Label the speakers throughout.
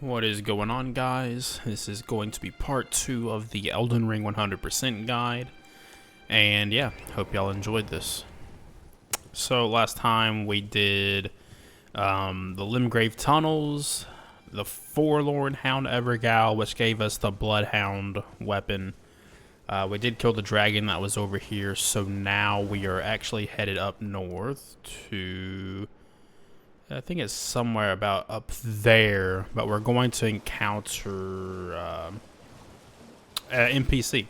Speaker 1: What is going on, guys? This is going to be part 2 of the Elden Ring 100% guide. And yeah, hope y'all enjoyed this. So last time we did the Limgrave Tunnels, the Forlorn Hound Evergal, which gave us the Bloodhound weapon. We did kill the dragon that was over here, so now we are actually headed up north to... I think it's somewhere about up there, but we're going to encounter an NPC.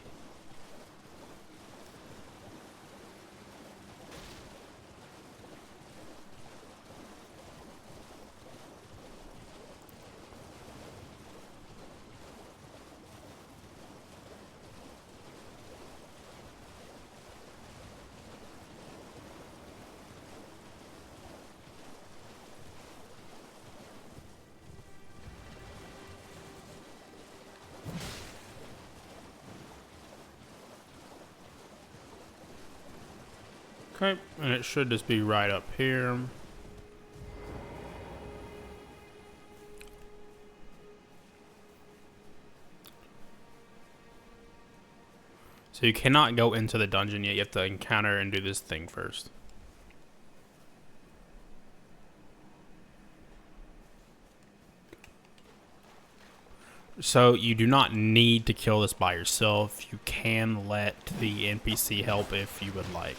Speaker 1: Okay, and it should just be right up here. So you cannot go into the dungeon yet. You have to encounter and do this thing first. So you do not need to kill this by yourself. You can let the NPC help if you would like.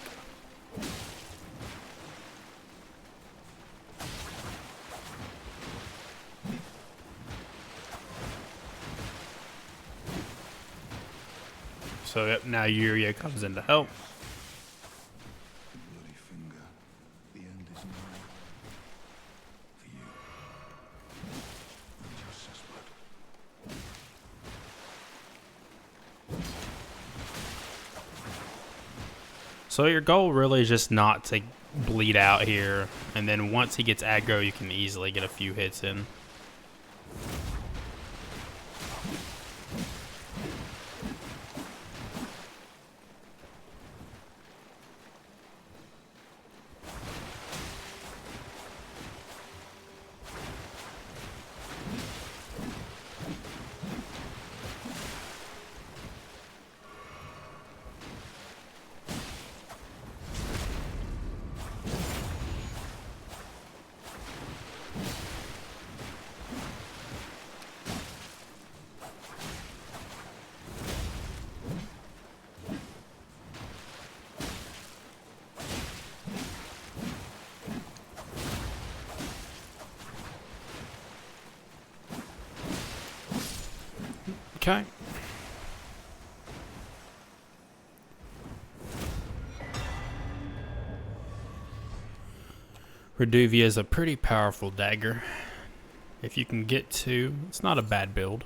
Speaker 1: So yep, now Yuria comes in to help.
Speaker 2: Bloody finger. The end is nigh. For you. And your blood.
Speaker 1: So your goal really is just not to bleed out here, and then once he gets aggro, you can easily get a few hits in. Okay. Reduvia is a pretty powerful dagger. If you can get to, it's not a bad build.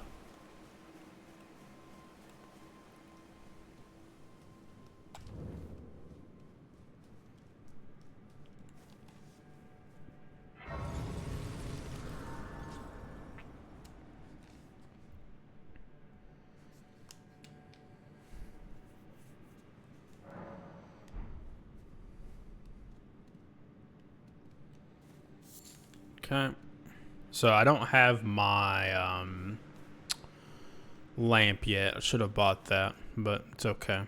Speaker 1: Okay. So I don't have my lamp yet. I should have bought that, but it's okay.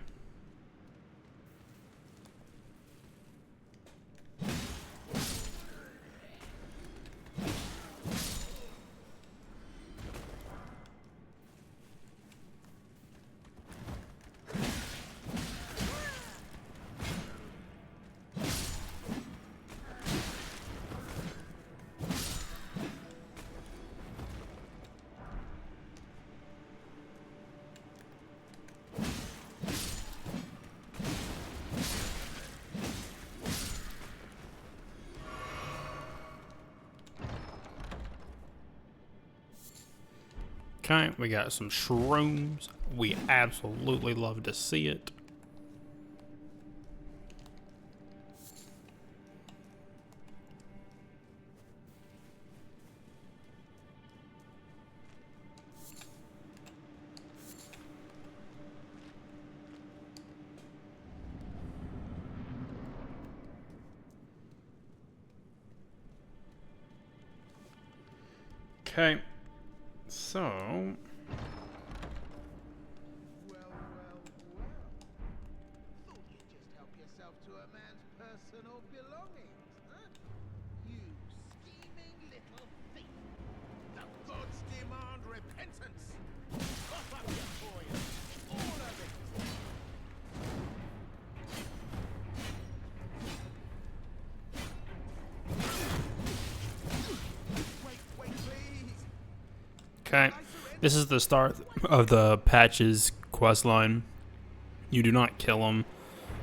Speaker 1: Okay, we got some shrooms. We absolutely love to see it. Okay. So,
Speaker 3: Well. Thought you'd just help yourself to a man's personal belongings, huh? You scheming little thief. The gods demand repentance. Cough up your toil. All of it. Wait, please.
Speaker 1: okay. This is the start of the patch's quest line. You do not kill him.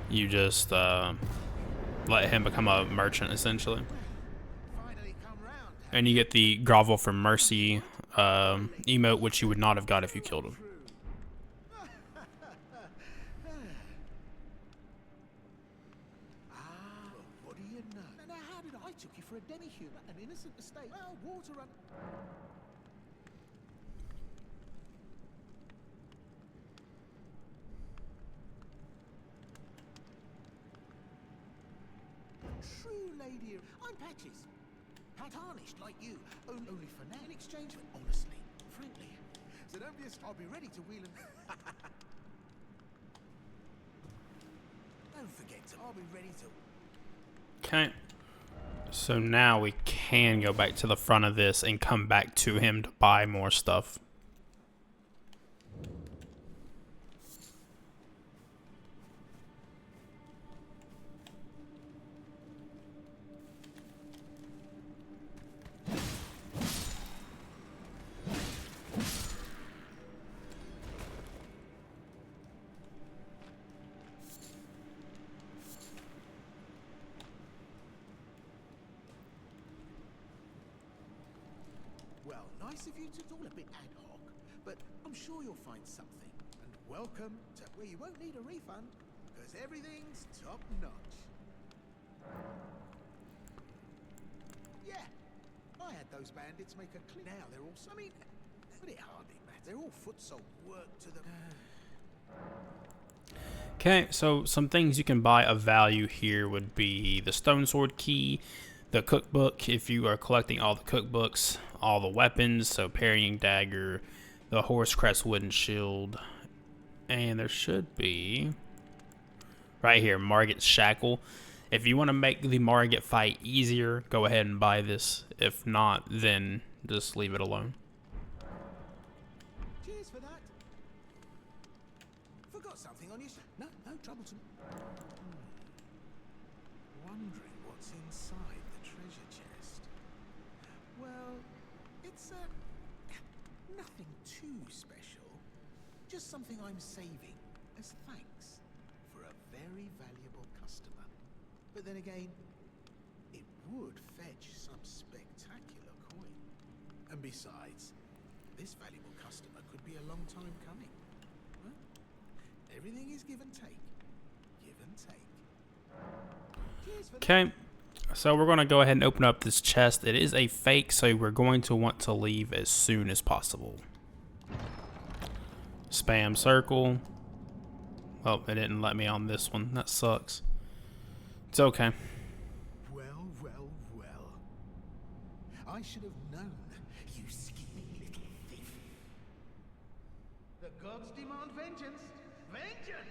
Speaker 1: You just let him become a merchant, essentially.
Speaker 3: Finally come round.
Speaker 1: And you get the grovel for mercy emote, which you would not have got if you killed him.
Speaker 3: What do you know? Now, how did I took you for a demi-human? An innocent mistake. Well, water run. True lady. I'm Patches. Tarnished like you. Only for now. In exchange for honestly. Frankly. So don't be I'll be ready to wheel and... Don't forget to... I'll be ready to...
Speaker 1: Okay. So now we can go back to the front of this and come back to him to buy more stuff.
Speaker 3: Well, nice of you to all a bit ad hoc, but I'm sure you'll find something. And welcome to where you won't need a refund, because everything's top notch. Yeah, I had those bandits make a clip. Now they're all... I mean, but it hardly matters. They're all foot salt work to them.
Speaker 1: Okay, so some things you can buy of value here would be the stone sword key, the cookbook if you are collecting all the cookbooks, all the weapons, so parrying dagger, the horse crest wooden shield, and there should be right here Margit's shackle. If you want to make the Margit fight easier, go ahead and buy this. If not, then just leave it alone.
Speaker 3: Cheers for that. Forgot something on your... No troublesome. Wondering what's inside the treasure chest. Well, it's nothing too special. Just something I'm saving as thanks for a very valuable customer. But then again, it would fetch some spectacular coin. And besides, this valuable customer could be a long time coming. Huh? Everything is give and take. Give and take. Cheers for
Speaker 1: Okay, so we're going to go ahead and open up this chest. It is a fake, so we're going to want to leave as soon as possible. Spam circle. Oh, it didn't let me on this one. That sucks. It's okay.
Speaker 3: Well. I should have known, you scheming little thief. The gods demand vengeance. Vengeance!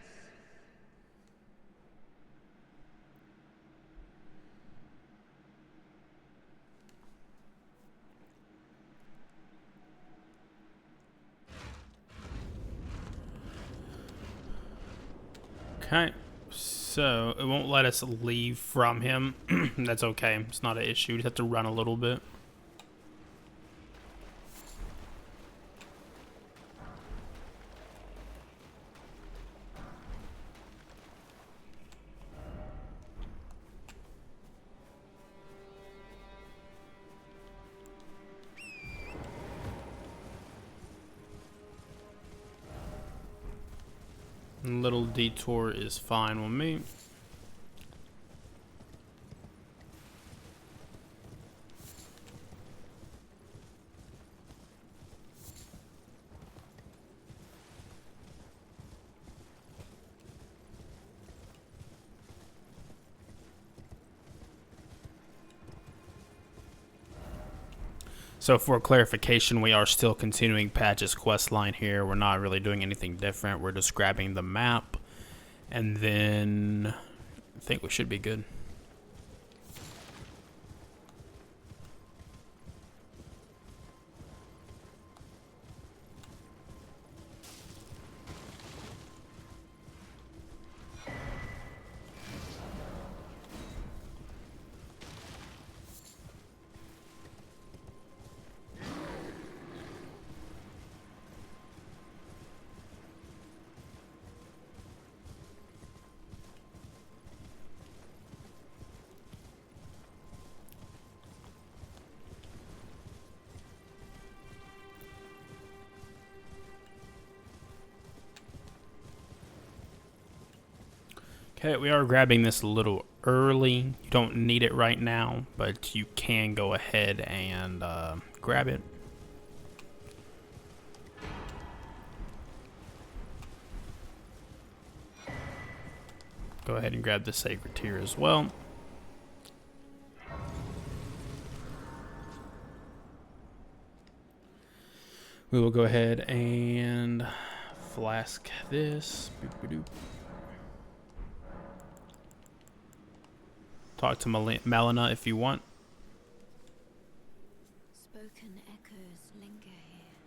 Speaker 1: Okay, so it won't let us leave from him. That's okay. It's not an issue. You just have to run a little bit. Little detour is fine with me. So for clarification, we are still continuing Patch's quest line here. We're not really doing anything different. We're just grabbing the map, and then I think we should be good. Okay, we are grabbing this a little early. You don't need it right now, but you can go ahead and grab it. Go ahead and grab the sacred tier as well. We will go ahead and flask this. Boop-a-doop. Talk to Melina if you want.
Speaker 4: Spoken echoes linger here,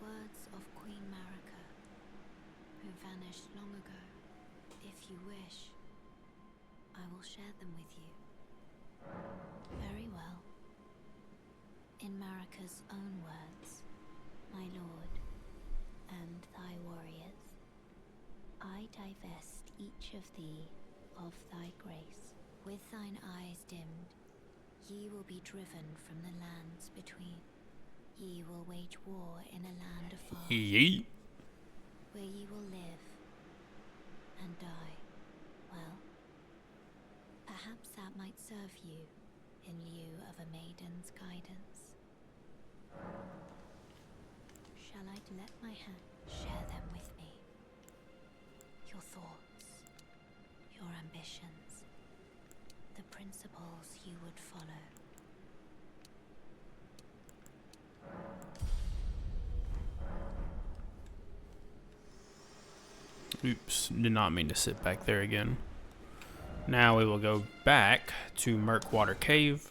Speaker 4: words of Queen Marika, who vanished long ago. If you wish, I will share them with you. Very well. In Marika's own words, my lord, and thy warriors, I divest each of thee of thy grace. With thine eyes dimmed, ye will be driven from the lands between. Ye will wage war in a land afar,
Speaker 1: Yeet.
Speaker 4: where ye will live and die. Well, perhaps that might serve you in lieu of a maiden's guidance. Shall I let my hand share them with me? Your thoughts, your ambitions, the principles you would follow.
Speaker 1: Oops, did not mean to sit back there again. Now we will go back to Murkwater Cave.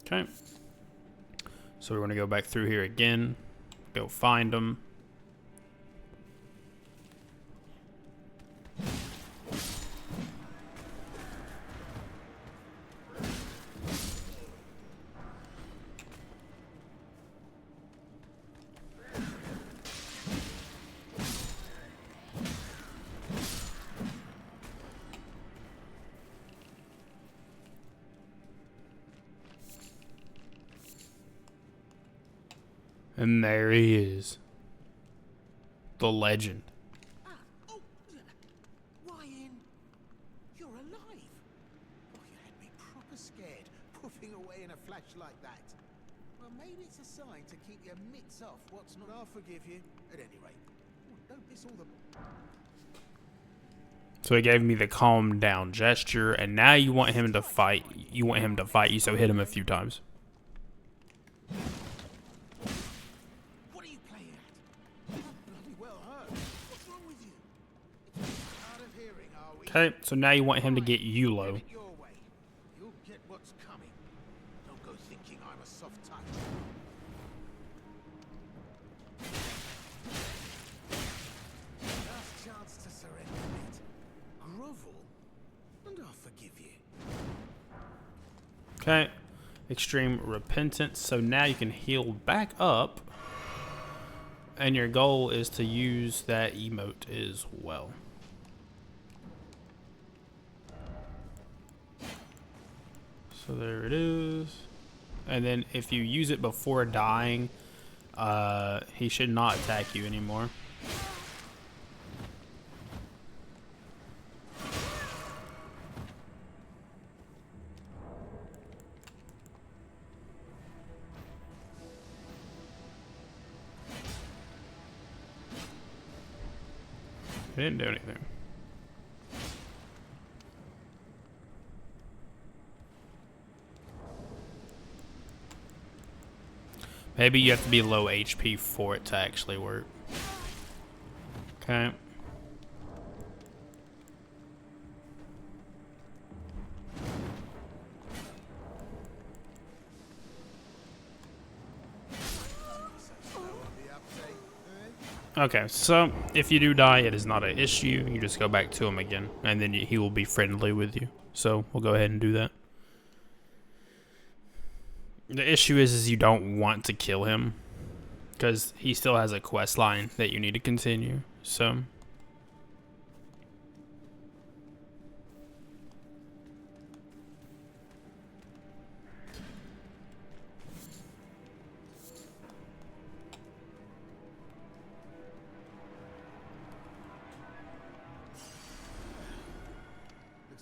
Speaker 1: Okay. So we're going to go back through here again. Go find them. And there he is. The legend.
Speaker 3: Oh, Ryan, you're alive. Oh, you had me proper scared, puffing away in a flash like that. Well, maybe it's a sign to keep your mitts off what's not. I'll forgive you, at any rate. Oh, don't miss all the...
Speaker 1: So he gave me the calm down gesture, and now you want him to fight. You want him to fight you, so hit him a few times.
Speaker 3: What are you playing at? You're bloody well hurt. What's wrong with you? It's hard of hearing, are we?
Speaker 1: Okay, so now you want him to get
Speaker 3: Have
Speaker 1: Yulo.
Speaker 3: it your way. You'll get what's coming. Don't go thinking I'm a soft touch. Last chance to surrender, mate. Grovel, and I'll forgive you.
Speaker 1: Okay, extreme repentance. So now you can heal back up, and your goal is to use that emote as well. So there it is. And then if you use it before dying, he should not attack you anymore. It didn't do anything. Maybe you have to be low HP for it to actually work. Okay. Okay, so if you do die, it is not an issue. You just go back to him again, and then he will be friendly with you. So we'll go ahead and do that. The issue is you don't want to kill him, because he still has a quest line that you need to continue. So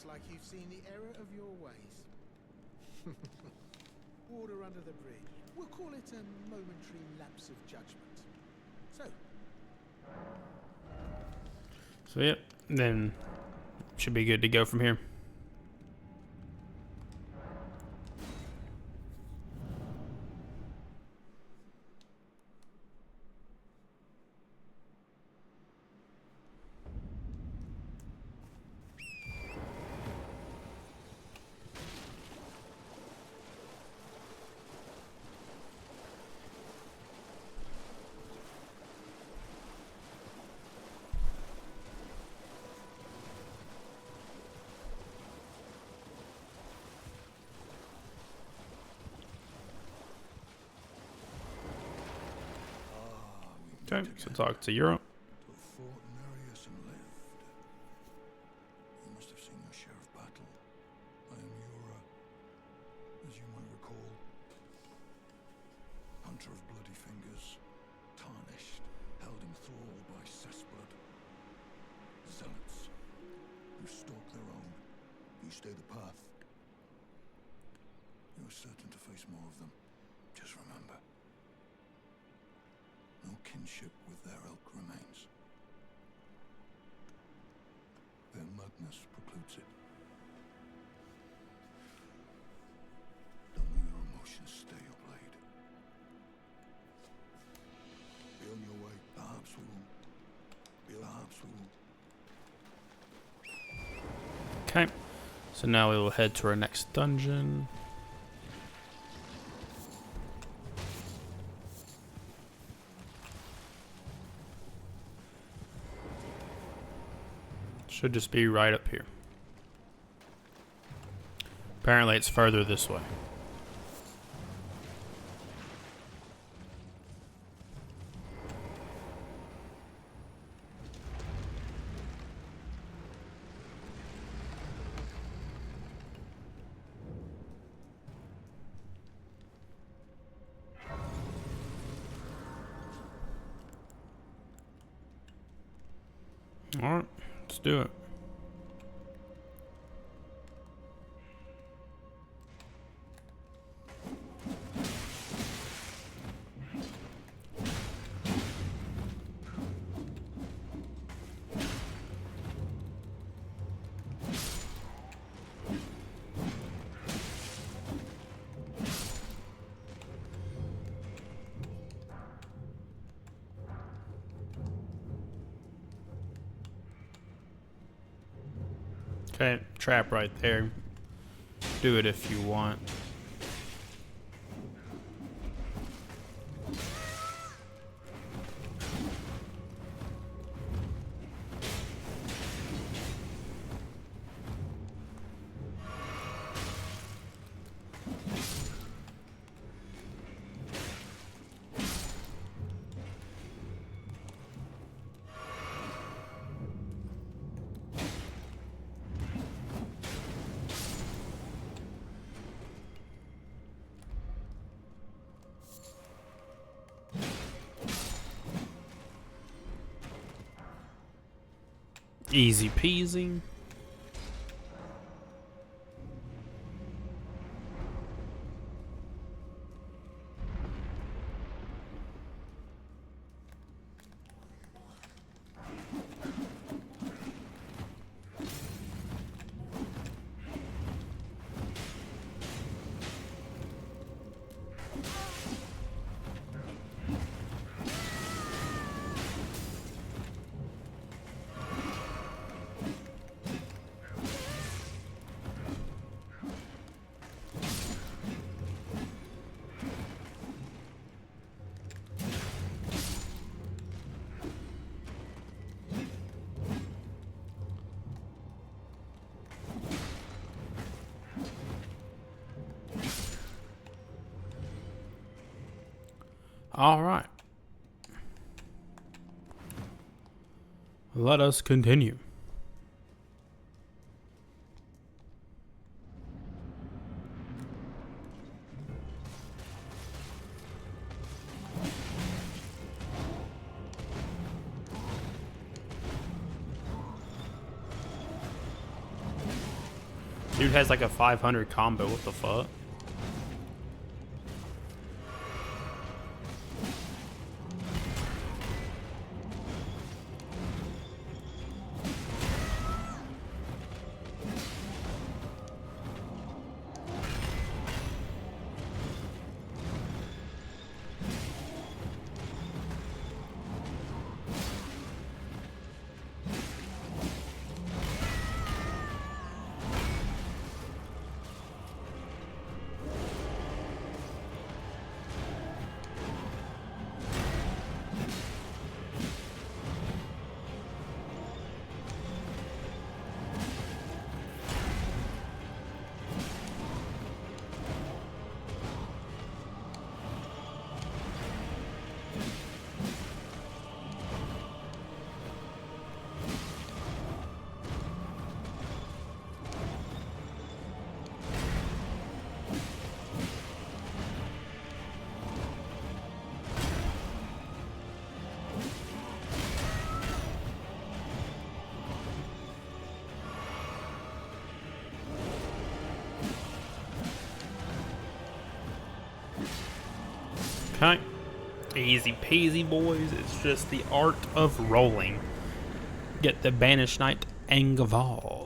Speaker 3: Looks like you've seen the error of your ways. Water under the bridge. We'll call it a momentary lapse of judgment. So,
Speaker 1: yep, then should be good to go from here. Okay, so talk to Europe.
Speaker 2: Till fought Nereus and lived. You must have seen your share of battle. I am Yura, as you might recall. Hunter of bloody fingers, tarnished, held in thrall by cessblood. Zealots, who stalk their own. You stay the path. You are certain to face more of them. Just remember. No kinship with their ilk remains. Their madness precludes it. Don't let your emotions stay your blade. Be on your way. Perhaps we will. Perhaps we will.
Speaker 1: Okay, so now we will head to our next dungeon. Should just be right up here. Apparently it's further this way. Alright, let's do it. Okay, trap right there. Do it if you want. Easy peasy. All right. Let us continue. Dude has like a 500 combo. What the fuck? Okay. Easy peasy, boys. It's just the art of rolling. Get the Banished Knight Angaval.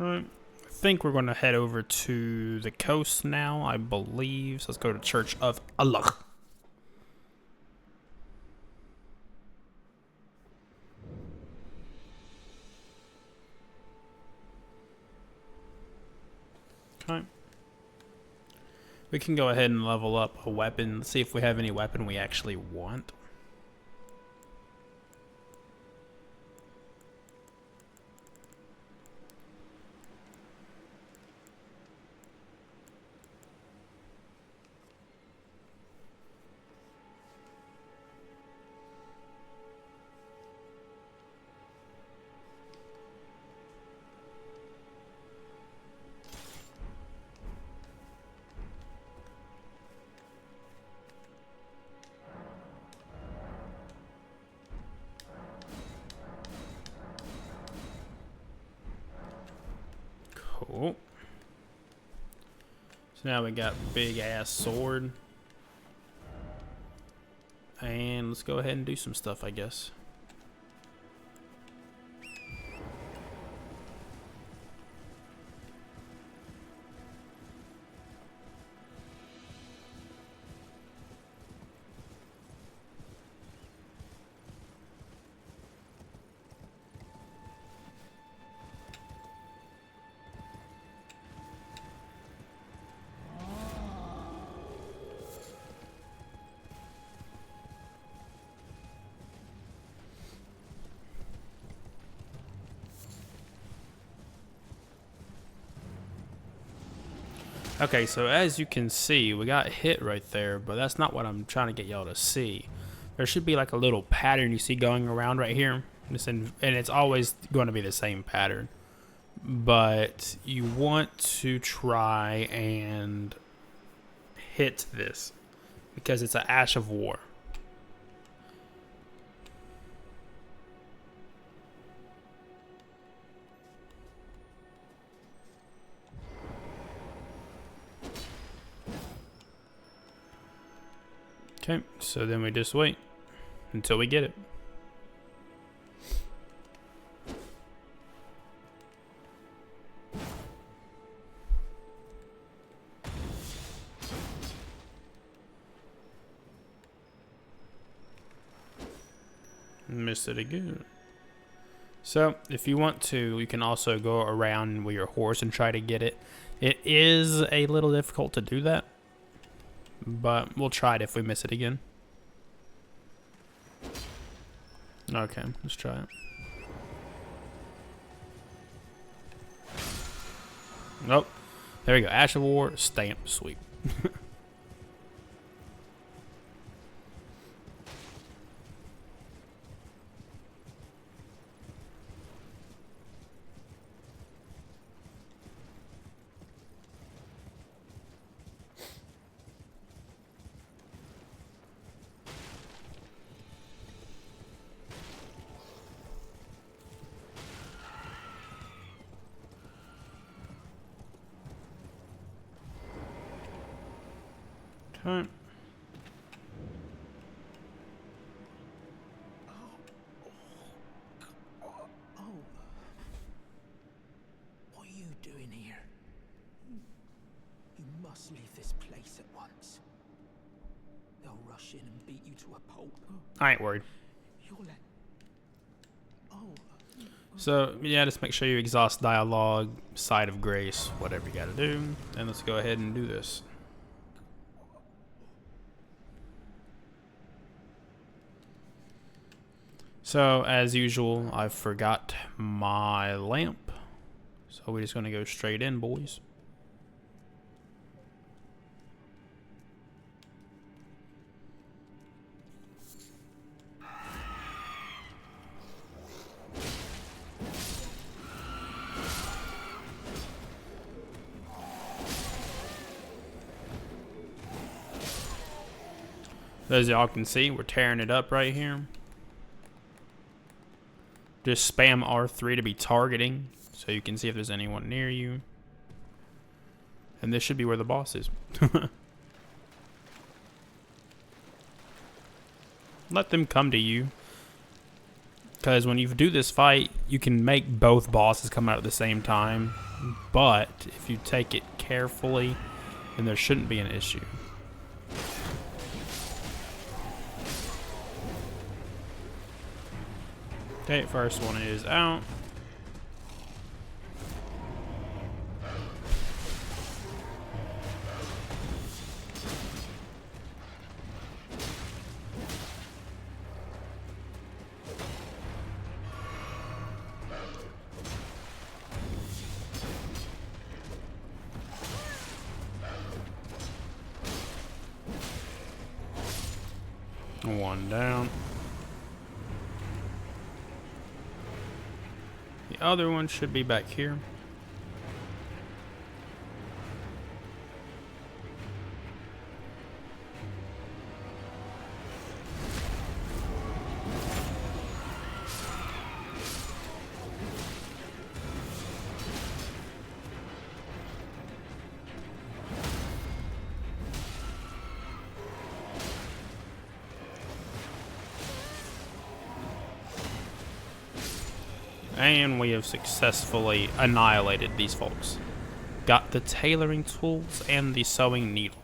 Speaker 1: I think we're going to head over to the coast now, I believe. So let's go to Church of Allah. Okay. We can go ahead and level up a weapon. Let's see if we have any weapon we actually want. Cool. So now we got big ass sword. And let's go ahead and do some stuff, I guess. Okay, so as you can see, we got hit right there, but that's not what I'm trying to get y'all to see. There should be like a little pattern you see going around right here. And it's always going to be the same pattern. But you want to try and hit this because it's an Ash of War. Okay, so then we just wait until we get it. Missed it again. So, if you want to, you can also go around with your horse and try to get it. It is a little difficult to do that, but we'll try it if we miss it again. Okay, let's try it. Nope. There we go. Ash of War, stamp, sweep. Okay.
Speaker 3: Oh. What are you doing here? You must leave this place at once. They'll rush in and beat you to a pulp.
Speaker 1: I ain't worried.
Speaker 3: You'll let... Oh.
Speaker 1: So, yeah, just make sure you exhaust dialogue, side of grace, whatever you gotta do. And let's go ahead and do this. So, as usual, I forgot my lamp. So we're just gonna go straight in, boys. As y'all can see, we're tearing it up right here. Just spam R3 to be targeting, so you can see if there's anyone near you. And this should be where the boss is. Let them come to you. Because when you do this fight, you can make both bosses come out at the same time. But if you take it carefully, then there shouldn't be an issue. Okay, first one is out. One down. The other one should be back here. And we have successfully annihilated these folks. Got the tailoring tools and the sewing needle.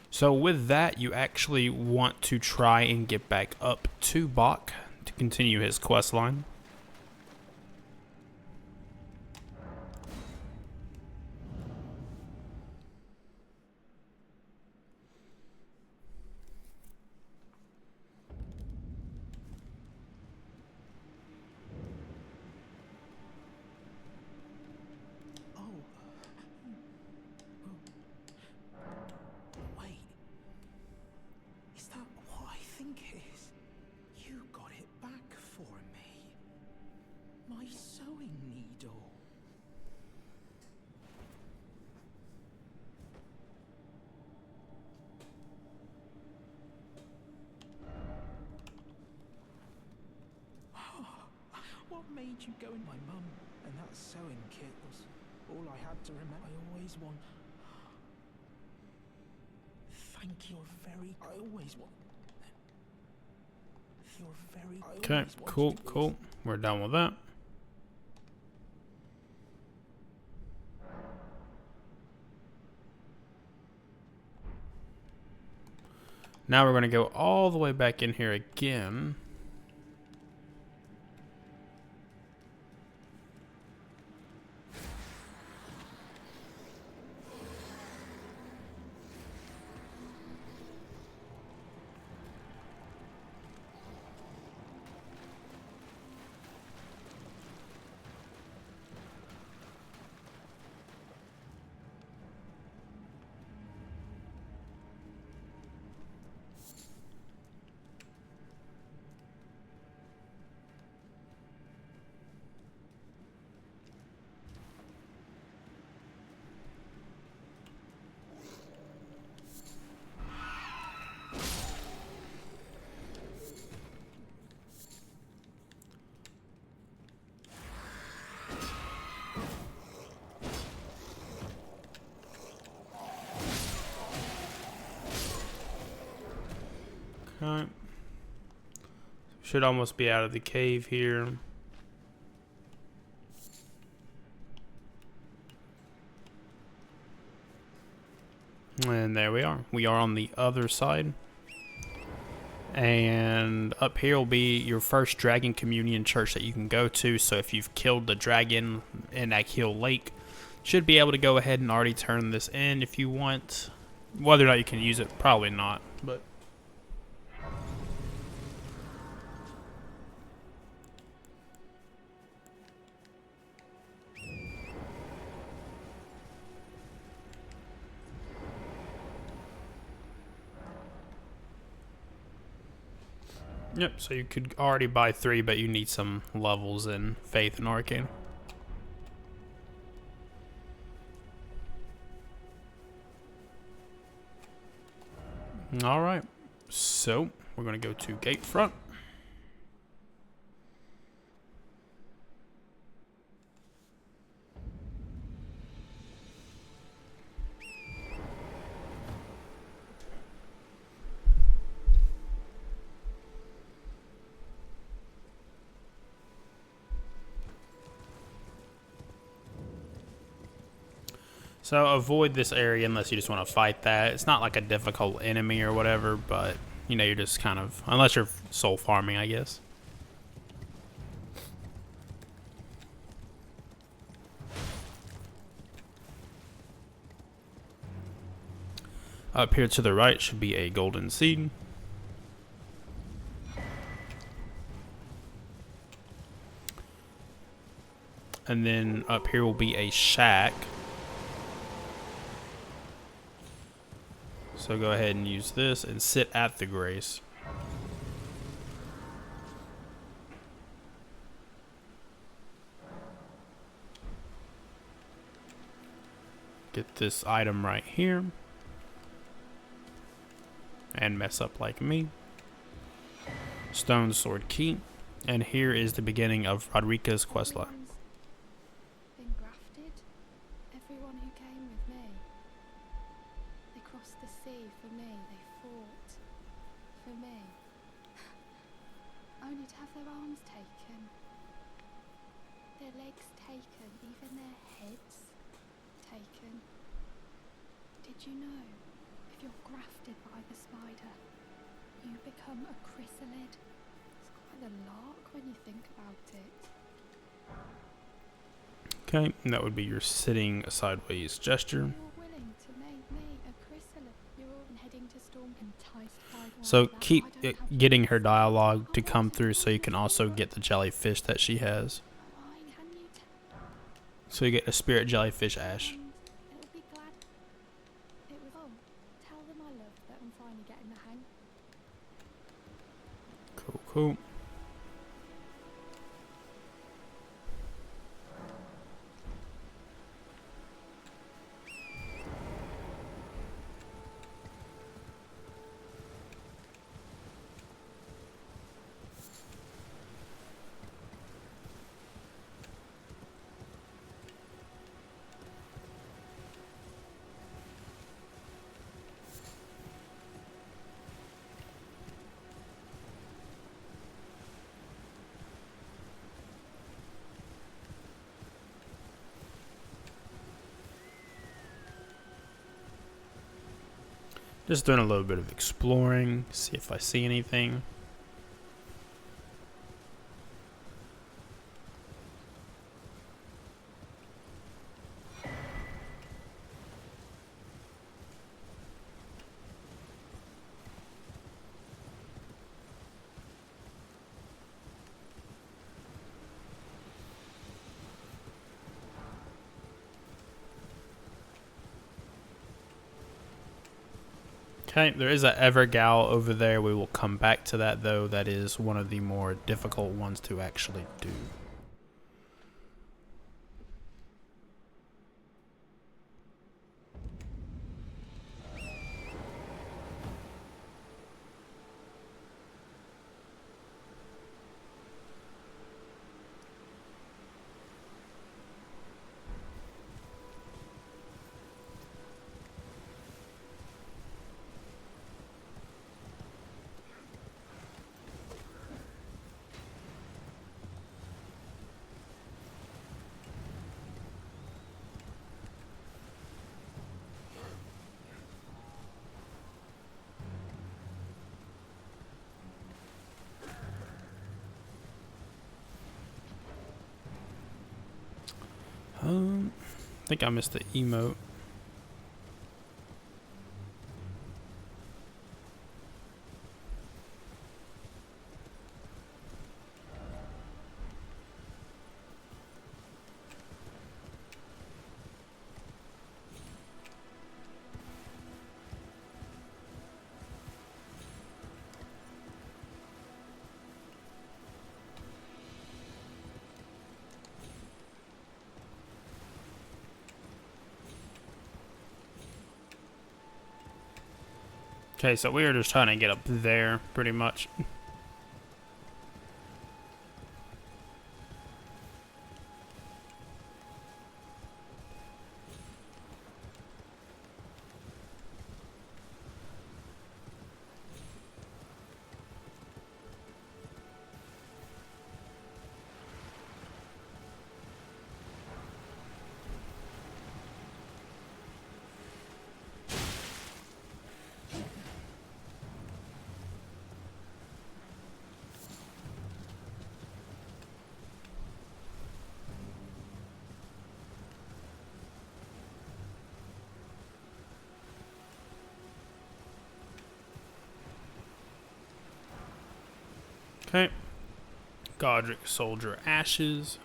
Speaker 1: So with that, you actually want to try and get back up to Bach to continue his quest line.
Speaker 3: Wait. Is that what I think it is? You got it back for me. My sewing needle. What made you go in my mum? And that sewing kit was all I had to remember. I always want... Thank you. I always want...
Speaker 1: Okay, cool. We're done with that. Now we're going to go all the way back in here again. Okay. Should almost be out of the cave here. And there we are. We are on the other side. And up here will be your first Dragon Communion church that you can go to. So if you've killed the dragon in Akil Lake, should be able to go ahead and already turn this in if you want. Whether or not you can use it, probably not. But yep, so you could already buy 3, but you need some levels in Faith and Arcane. Alright, so we're going to go to Gate Front. So avoid this area unless you just want to fight that. It's not like a difficult enemy or whatever, but you know, you're just kind of, unless you're soul farming, I guess. Up here to the right should be a golden seed. And then up here will be a shack. So go ahead and use this and sit at the grace. Get this item right here. And mess up like me. Stone Sword Key. And here is the beginning of Rodrika's questline.
Speaker 4: Been grafted. Everyone who came with me. They crossed the sea for me. They fought for me. Only to have their arms taken. Their legs taken. Even their heads taken. Did you know? If you're grafted by the spider, you become a chrysalid. It's quite a lark when you think about it.
Speaker 1: Okay, and that would be your sitting sideways gesture.
Speaker 4: You're willing to make me a chrysalid. You're all heading to storm enticed by one
Speaker 1: So
Speaker 4: that
Speaker 1: keep
Speaker 4: I don't have
Speaker 1: getting her
Speaker 4: to
Speaker 1: dialogue to come through so you can also get the jellyfish that she has.
Speaker 4: Why can you
Speaker 1: So you get a spirit jellyfish ash.
Speaker 4: it'll be glad it was on. Tell them I love that I'm finally getting the hang.
Speaker 1: Cool, cool. Just doing a little bit of exploring, see if I see anything. Okay, there is a Evergal over there. We will come back to that though. That is one of the more difficult ones to actually do. I think I missed the emote. Okay, so we were just trying to get up there, pretty much. Okay. Godric Soldier Ashes.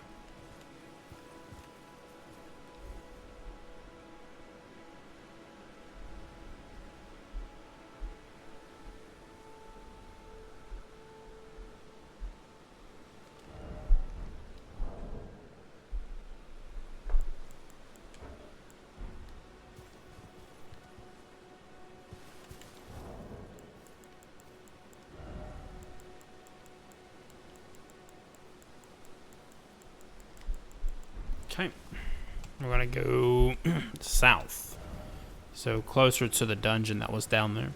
Speaker 1: Okay. We're gonna go south. So closer to the dungeon that was down there.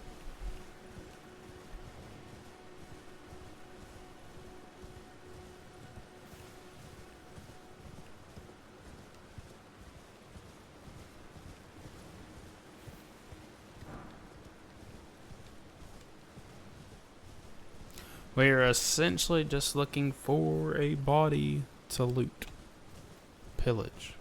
Speaker 1: We're essentially just looking for a body to loot. Pillage.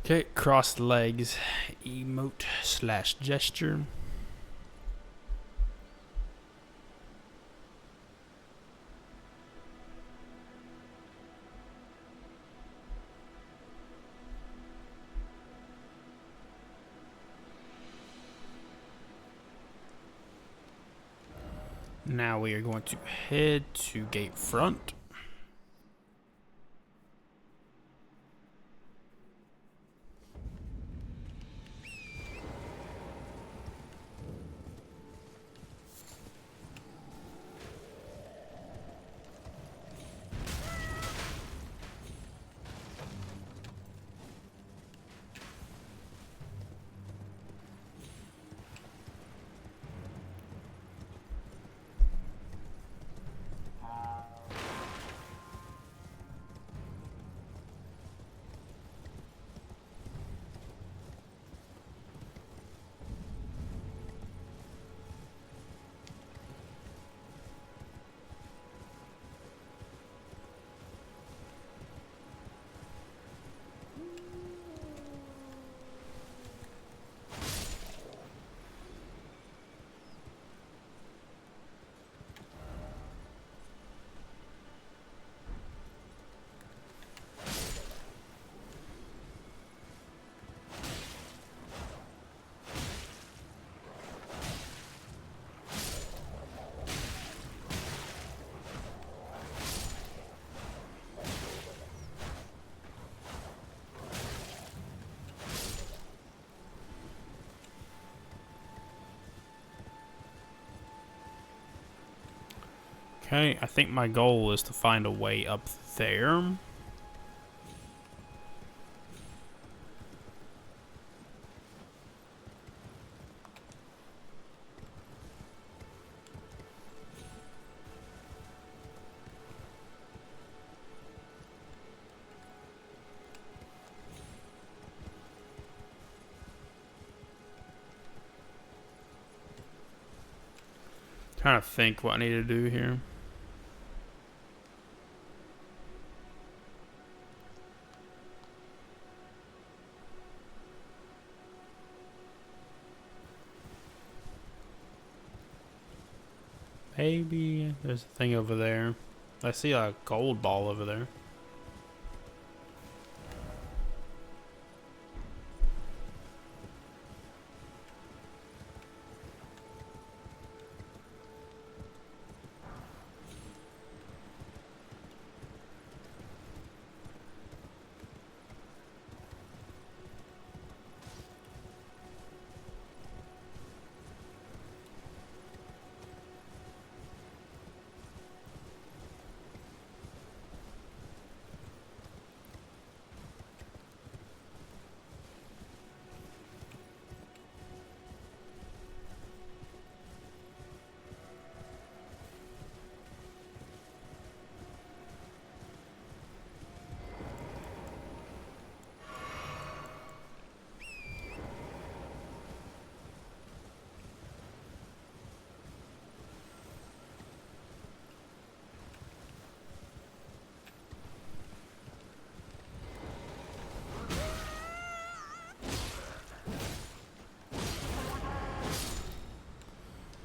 Speaker 1: Okay, crossed legs, emote slash gesture. Now we are going to head to gate front. Okay, I think my goal is to find a way up there. Trying to think what I need to do here. Maybe there's a thing over there. I see a gold ball over there.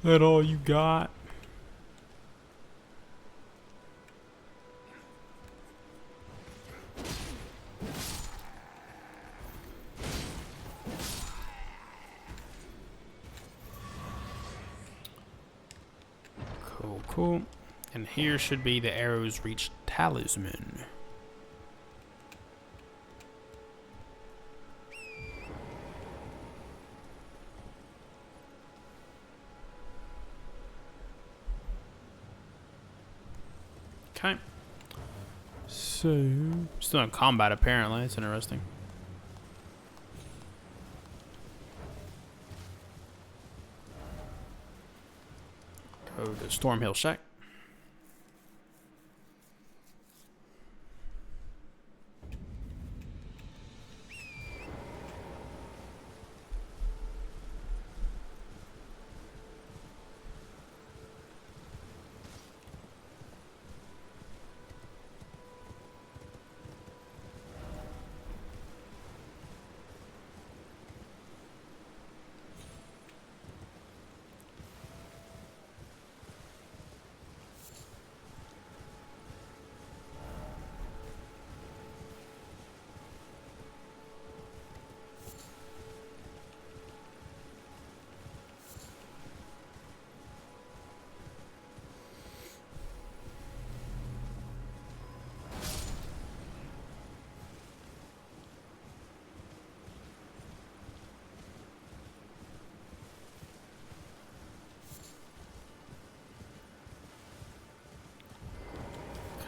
Speaker 1: That all you got? Cool, cool. And here should be the arrows reach talisman. Okay. So, still in combat apparently. It's interesting. Go to Stormhill Shack.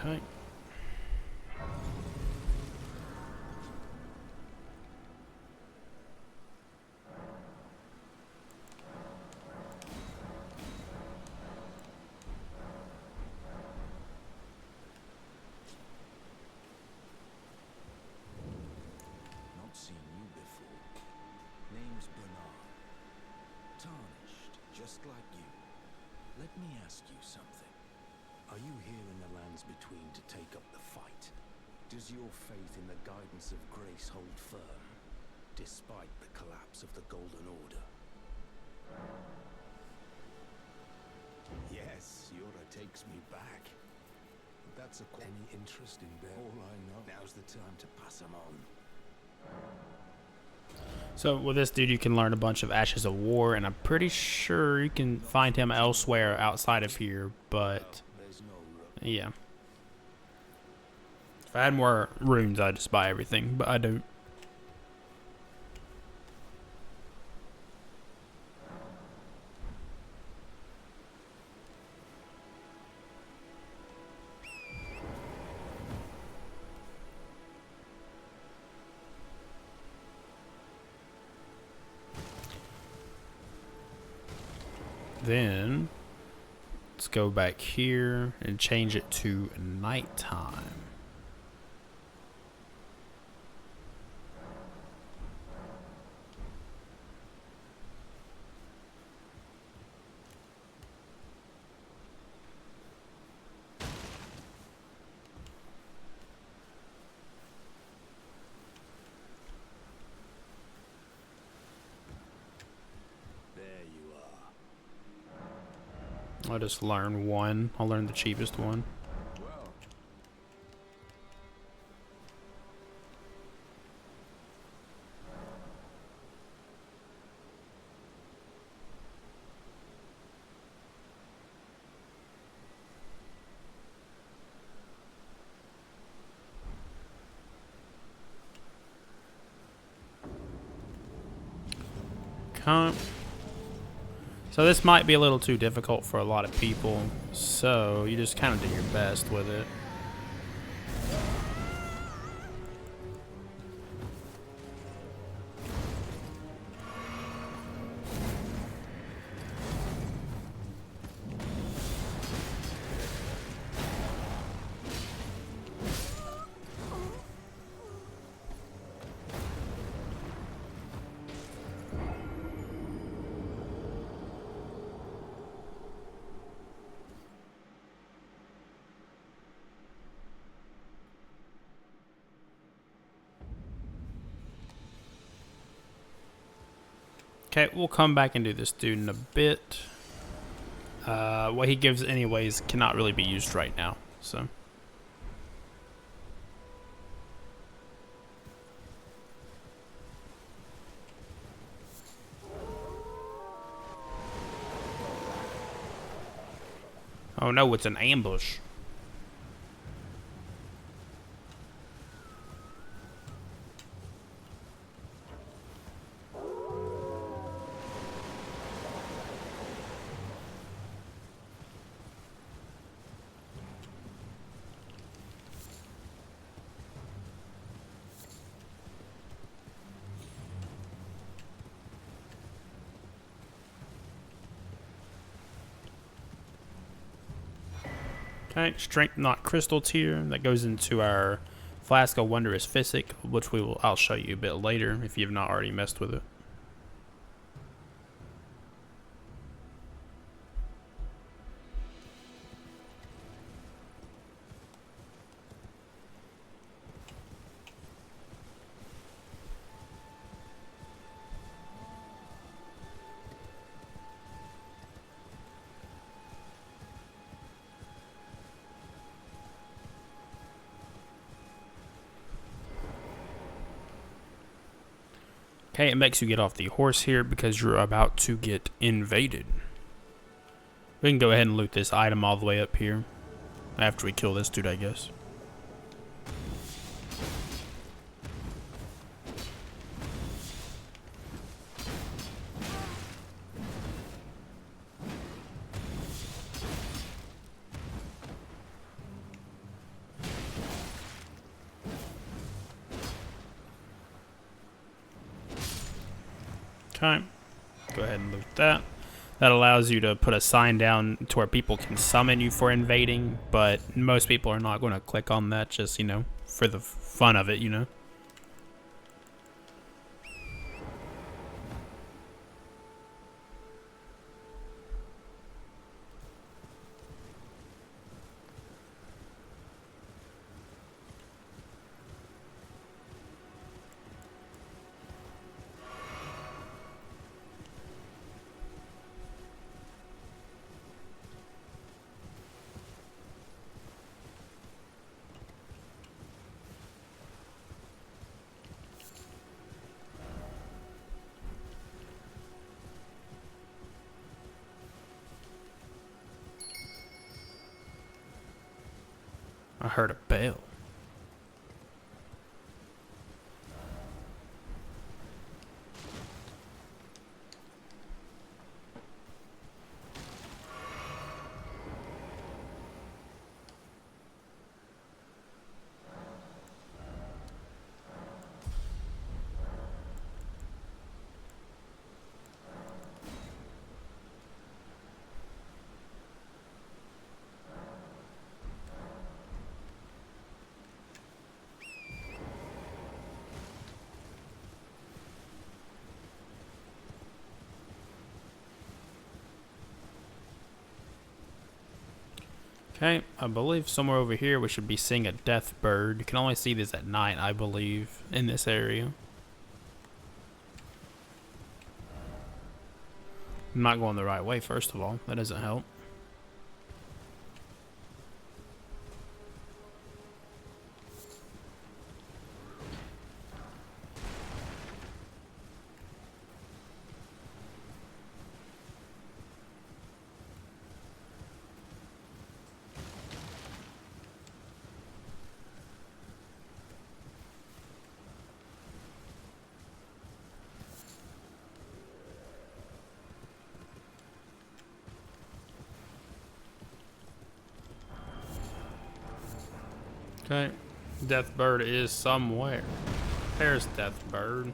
Speaker 1: Okay.
Speaker 3: Not seen you before. Name's Bernard. Tarnished, just like you. Let me ask you something. Are you here in the lands between to take up the fight? Does your faith in the guidance of grace hold firm, despite the collapse of the Golden Order? Yes, Yura takes me back. That's any interest in Bear? All I know. Now's the time to pass him on.
Speaker 1: So with this dude, you can learn a bunch of Ashes of War, and I'm pretty sure you can find him elsewhere outside of here, but yeah. If I had more runes, I'd just buy everything, but I don't. Then let's go back here and change it to nighttime.
Speaker 2: There you are.
Speaker 1: I'll just learn one. I'll learn the cheapest one.
Speaker 2: Well,
Speaker 1: Okay. So this might be a little too difficult for a lot of people, so you just kind of do your best with it. Okay, we'll come back and do this dude in a bit. What he gives anyways cannot really be used right now, so. Oh no, it's an ambush. Okay, strength not crystal tier. That goes into our flask of wondrous physic, which I'll show you a bit later if you've not already messed with it. Okay, it makes you get off the horse here because you're about to get invaded. We can go ahead and loot this item all the way up here after we kill this dude, I guess. Okay, go ahead and loot that. That allows you to put a sign down to where people can summon you for invading, but most people are not going to click on that just, you know, for the fun of it, you know. I heard a bell. Okay, I believe somewhere over here we should be seeing a death bird. You can only see these at night, I believe, in this area. I'm not going the right way, first of all. That doesn't help. Okay, death bird is somewhere. There's death bird.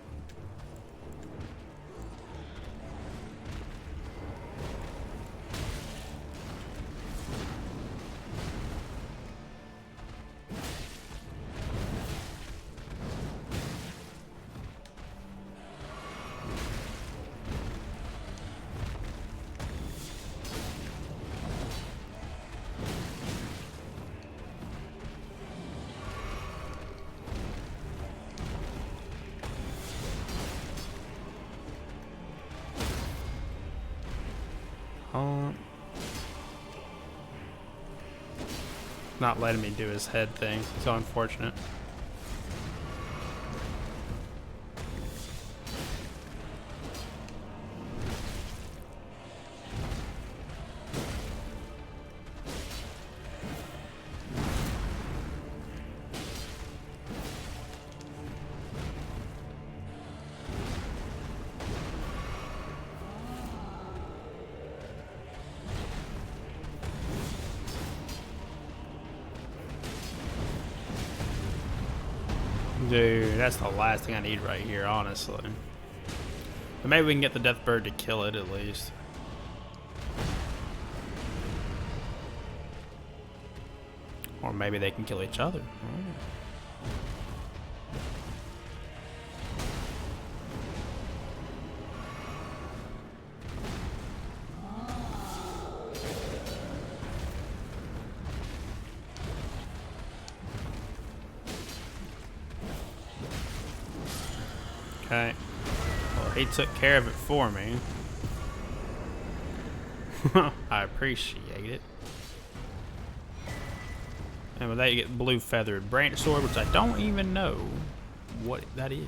Speaker 1: Not letting me do his head thing. So unfortunate. Dude, that's the last thing I need right here, honestly. But maybe we can get the death bird to kill it at least. Or maybe they can kill each other. Okay. Well, he took care of it for me. I appreciate it. And with that, you get blue feathered branch sword, which I don't even know what that is.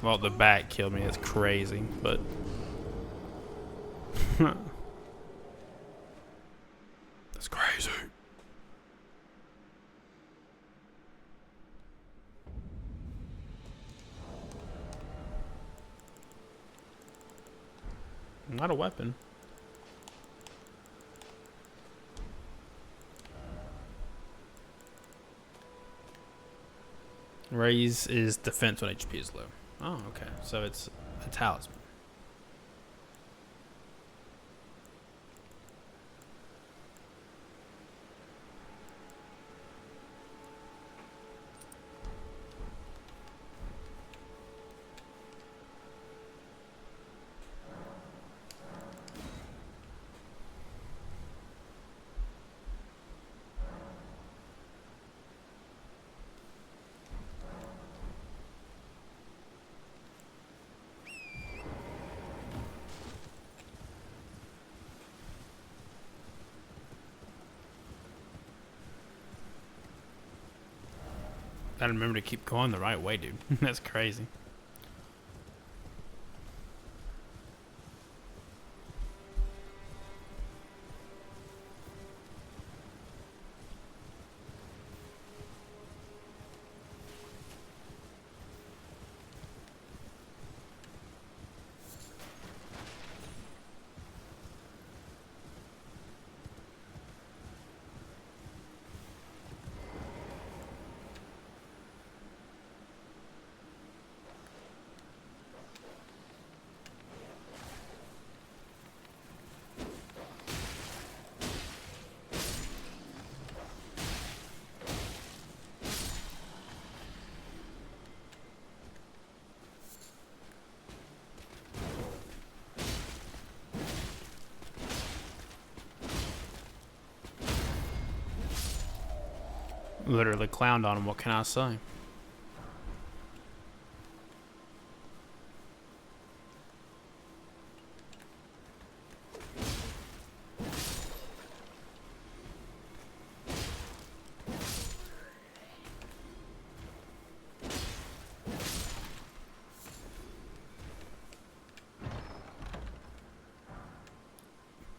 Speaker 1: Well, the bat killed me. That's crazy, but that's crazy. Not a weapon. Raise is defense when HP is low. Oh, okay. So it's a talisman. Gotta remember to keep going the right way, dude. That's crazy. Literally clowned on him, what can I say?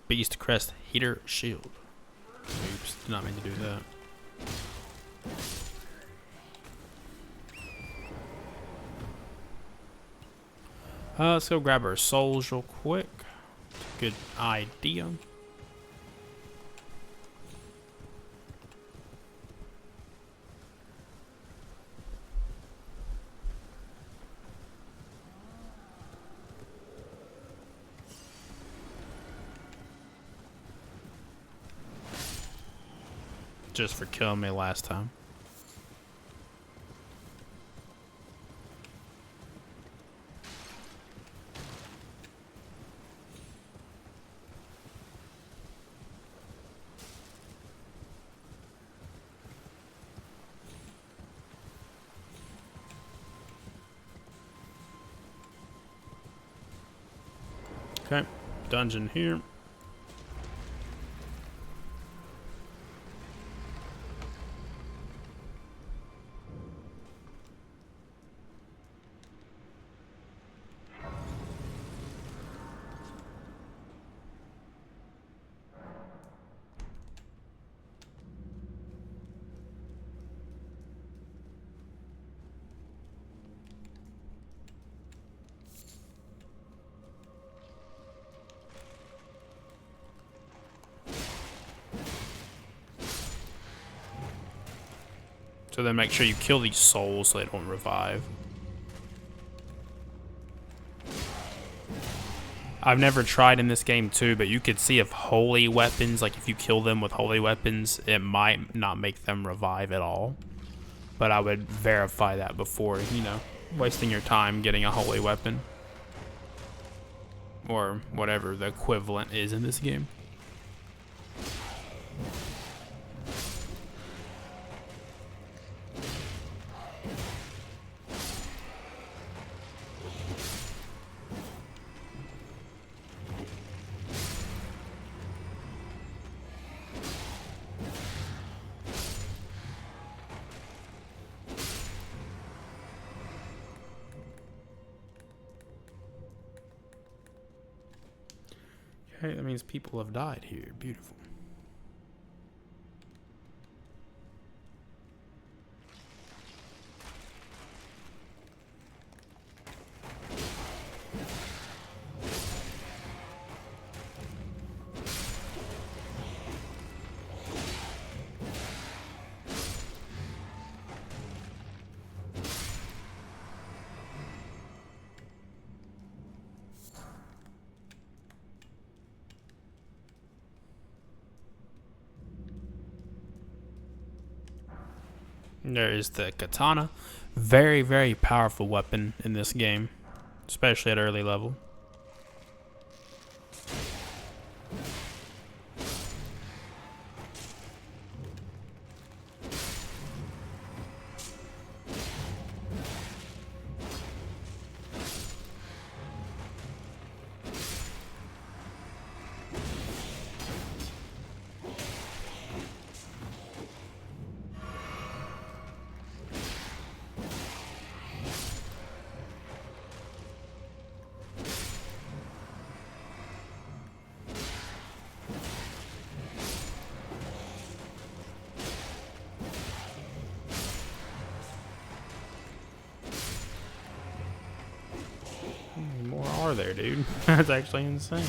Speaker 1: Beast Crest Heater Shield. Oops, did not mean to do that. Let's go grab our souls real quick. Good idea. Just for killing me last time. Okay, dungeon here. So then make sure you kill these souls so they don't revive. I've never tried in this game too, but you could see if holy weapons, like if you kill them with holy weapons, it might not make them revive at all. But I would verify that before, you know, wasting your time getting a holy weapon. Or whatever the equivalent is in this game. Okay, that means people have died here. Beautiful. There is the katana. Very, very powerful weapon in this game, especially at early level. More are there, dude? That's actually insane.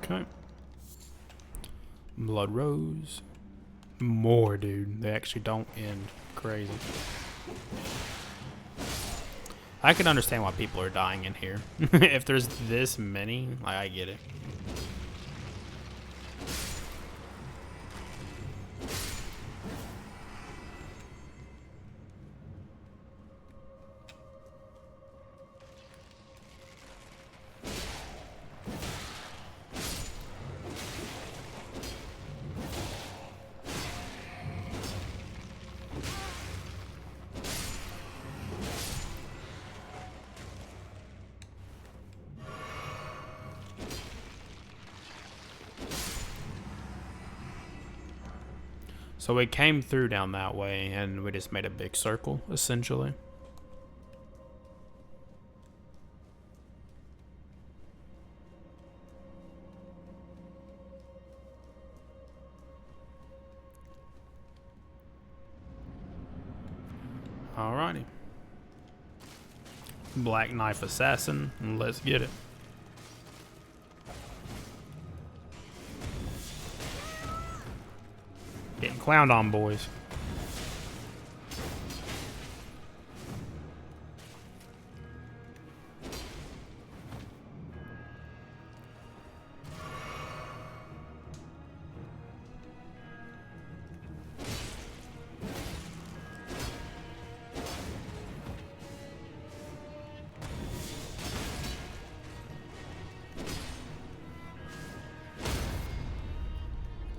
Speaker 1: Okay. Blood Rose. More, dude. They actually don't end. Crazy. I can understand why people are dying in here. If there's this many, I get it. So we came through down that way, and we just made a big circle, essentially. Alrighty. Black Knife Assassin, let's get it. Getting clowned on, boys.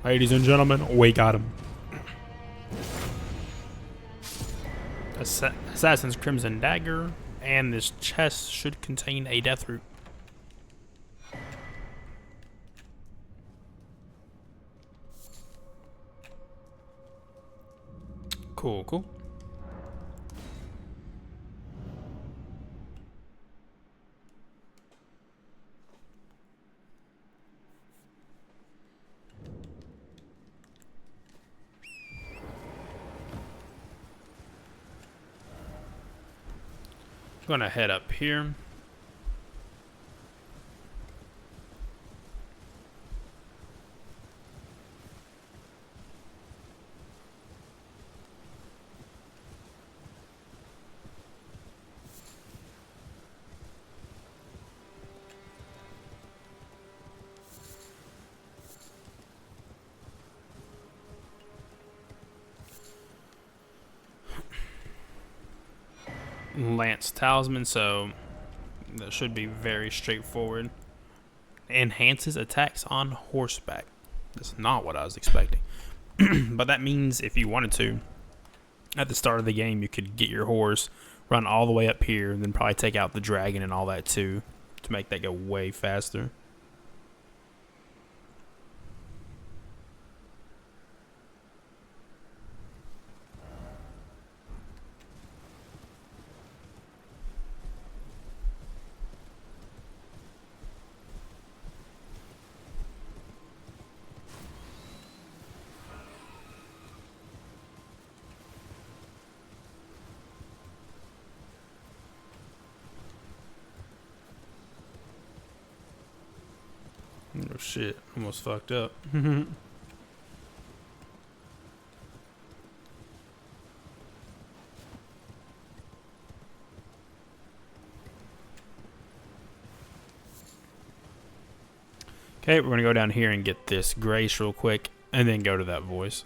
Speaker 1: Ladies and gentlemen, we got him. Assassin's Crimson Dagger, and this chest should contain a death root. Cool, cool. I'm gonna head up here. Lance Talisman, so that should be very straightforward. Enhances attacks on horseback. That's not what I was expecting. But that means if you wanted to, at the start of the game, you could get your horse, run all the way up here, and then probably take out the dragon and all that too, to make that go way faster. Oh shit, almost fucked up. Okay, we're gonna go down here and get this grace real quick, and then go to that voice.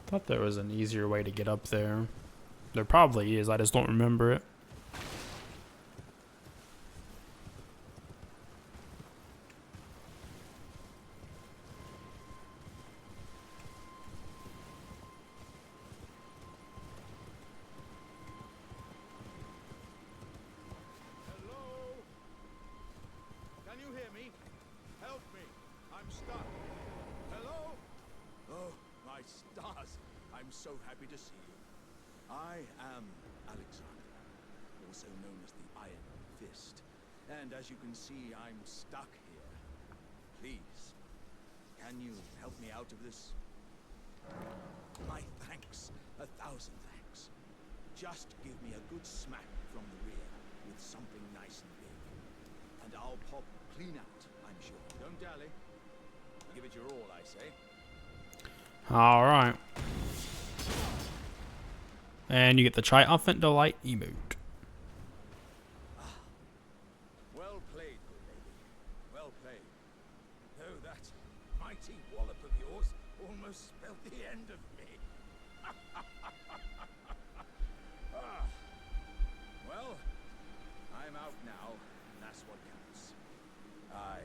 Speaker 1: Thought there was an easier way to get up there. There probably is, I just don't remember it.
Speaker 2: I'm stuck. Hello? Oh, my stars. I'm so happy to see you. I am Alexander, also known as the Iron Fist. And as you can see, I'm stuck here. Please, can you help me out of this? My thanks. 1,000 thanks. Just give me a good smack from the rear with something nice and big. And I'll pop clean out, I'm sure. Don't dally. Give it your all, I say.
Speaker 1: All right. And you get the Triumphant Delight emote.
Speaker 2: Well played, good lady. Well played. Though that mighty wallop of yours almost spelled the end of me. Ah. Well, I'm out now, and that's what counts. I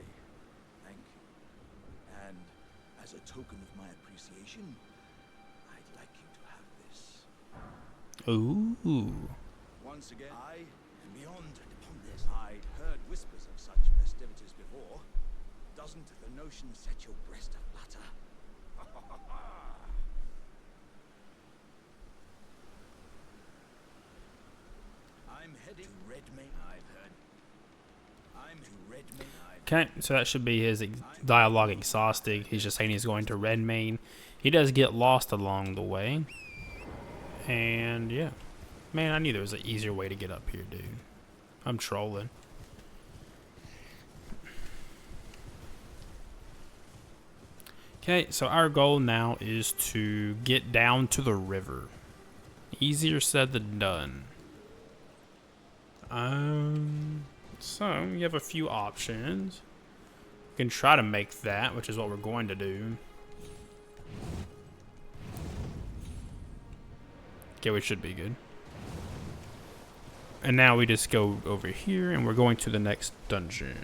Speaker 2: thank you. And as a token of my appreciation, I'd like you to have this.
Speaker 1: Ooh.
Speaker 2: Once again, I am beyond upon this. I'd heard whispers of such festivities before. Doesn't the notion set your breast aflutter? I'm heading to Redmayne, I've heard. I'm to Redmayne,
Speaker 1: Okay, so that should be his dialogue exhausted. He's just saying he's going to Redmayne. He does get lost along the way. And yeah. Man, I knew there was an easier way to get up here, dude. I'm trolling. Okay, so our goal now is to get down to the river. Easier said than done. So you have a few options. You can try to make that, which is what we're going to do. Okay, we should be good. And now we just go over here, and we're going to the next dungeon.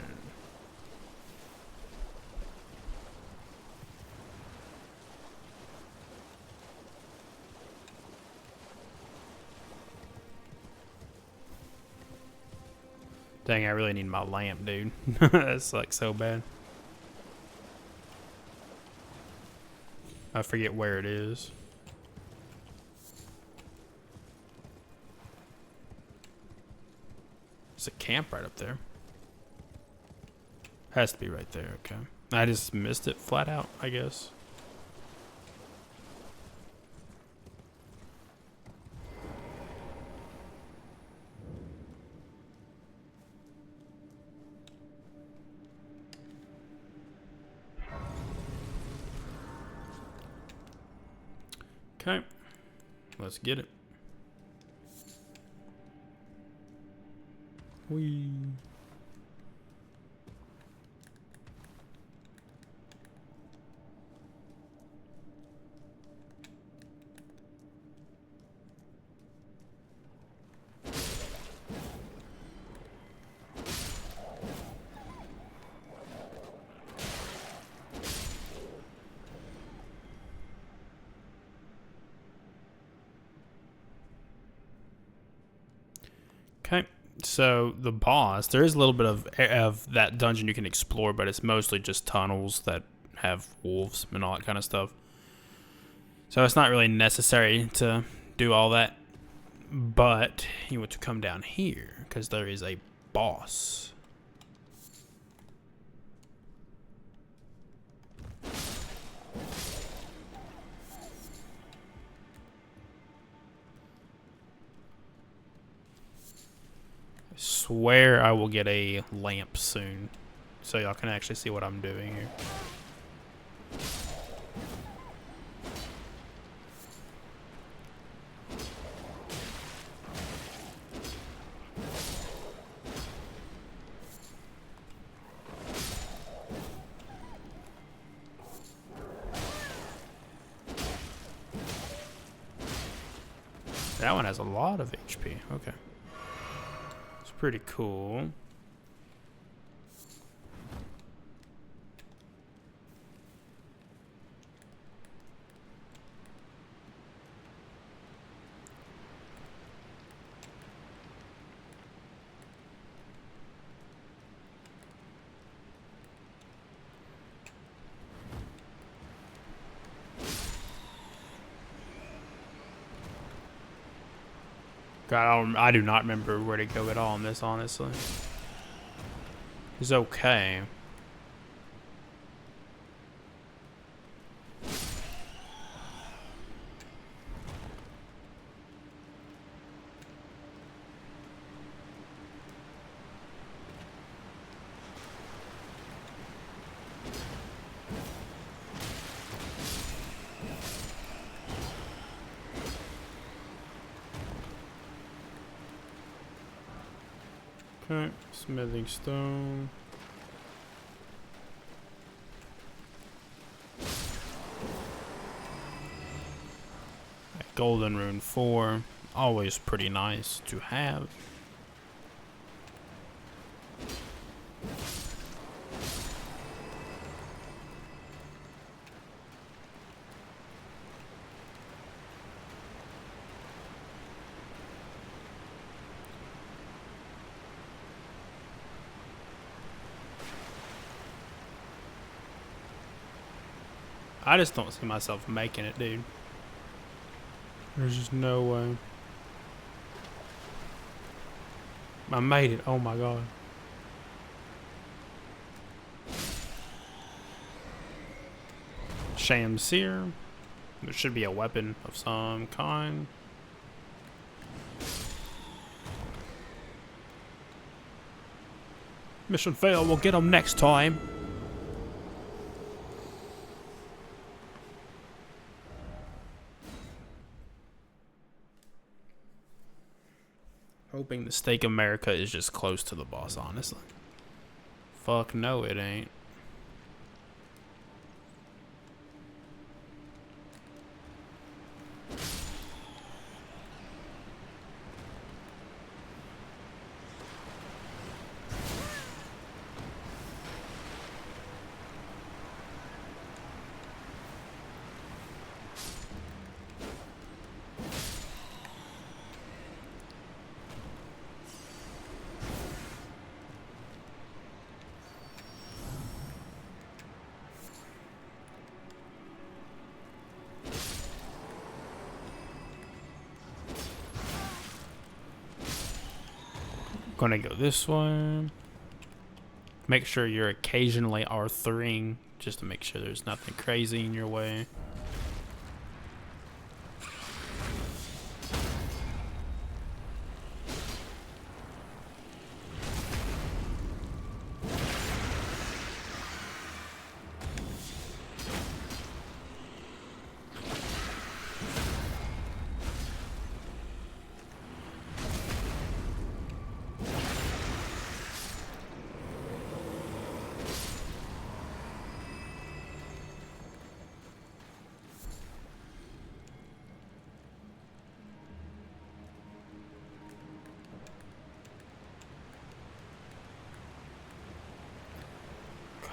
Speaker 1: Dang, I really need my lamp, dude. That sucks so bad. I forget where it is. There's a camp right up there. Has to be right there, okay. I just missed it flat out, I guess. Okay, let's get it. Whee. Okay, so the boss, there is a little bit of that dungeon you can explore, but it's mostly just tunnels that have wolves and all that kind of stuff. So it's not really necessary to do all that, but you want to come down here because there is a boss. Swear I will get a lamp soon so y'all can actually see what I'm doing here. That one has a lot of HP. Okay. It's pretty cool. God, I do not remember where to go at all in this, honestly. It's okay. Okay, smithing stone. Golden rune 4, always pretty nice to have. I just don't see myself making it, dude. There's just no way. I made it. Oh my god. Shamseer. There should be a weapon of some kind. Mission failed. We'll get them next time. Hoping the Steak America is just close to the boss, honestly. Fuck no, it ain't. Gonna go this way. Make sure you're occasionally R3ing just to make sure there's nothing crazy in your way.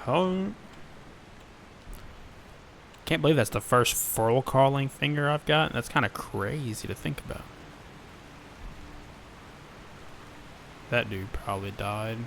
Speaker 1: Oh. Can't believe that's the first full calling finger I've got. That's kind of crazy to think about. That dude probably died.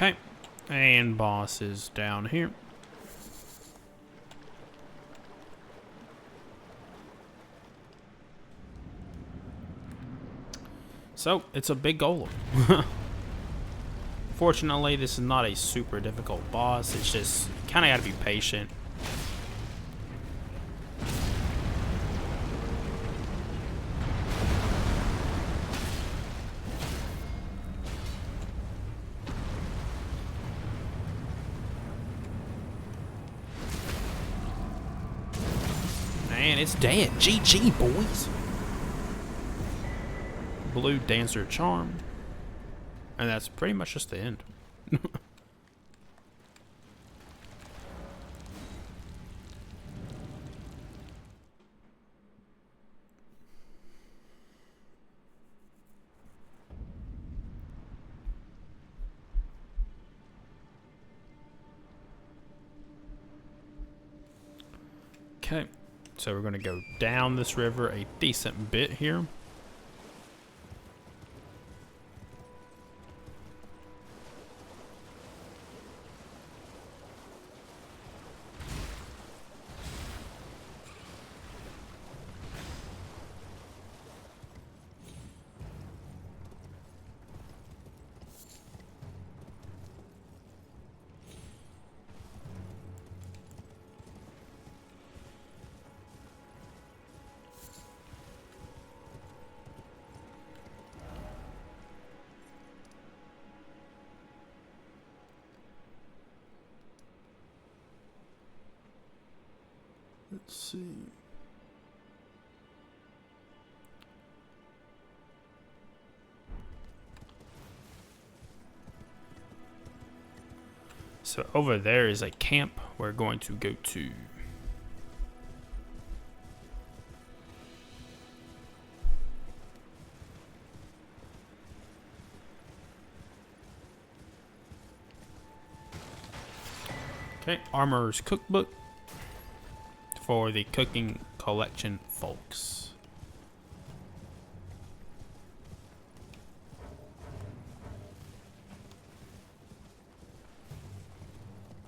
Speaker 1: Okay, and boss is down here. So, it's a big golem. Fortunately, this is not a super difficult boss. It's just, kind of gotta be patient. Man, it's dead. GG, boys. Blue Dancer Charm. And that's pretty much just the end. Okay, so we're going to go down this river a decent bit here. Let's see. So over there is a camp we're going to go to. Okay, Armorer's Cookbook for the cooking collection folks.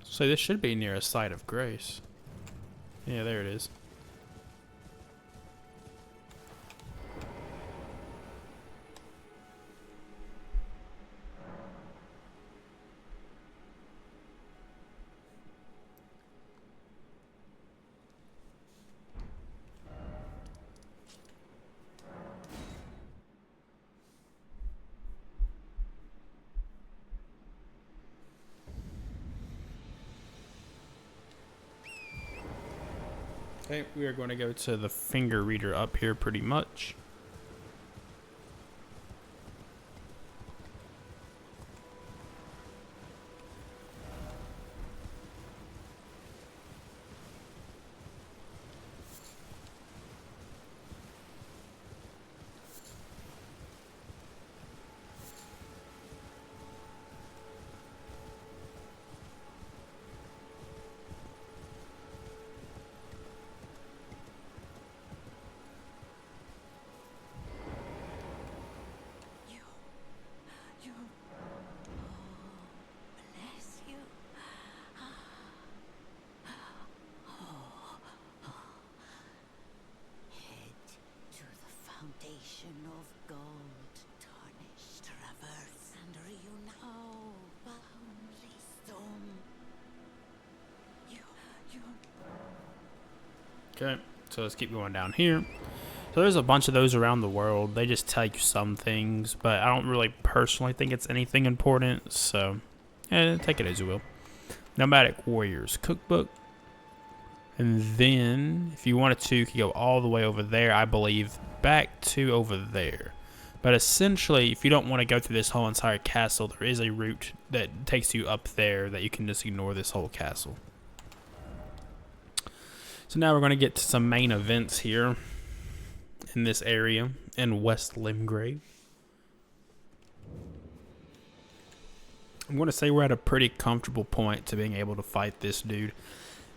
Speaker 1: So this should be near a site of grace. Yeah, there it is. Okay, we are going to go to the finger reader up here pretty much.
Speaker 4: You. Bless you. Head to the foundation of gold, tarnished traverse, and reunite. Oh, boundly storm. You.
Speaker 1: Okay, so let's keep going down here. So there's a bunch of those around the world. They just tell you some things, but I don't really personally think it's anything important, so take it as you will. Nomadic Warriors Cookbook. And then, if you wanted to, you could go all the way over there, I believe, back to over there. But essentially, if you don't want to go through this whole entire castle, there is a route that takes you up there that you can just ignore this whole castle. So now we're going to get to some main events here in this area in West Limgrave. I'm going to say we're at a pretty comfortable point to being able to fight this dude.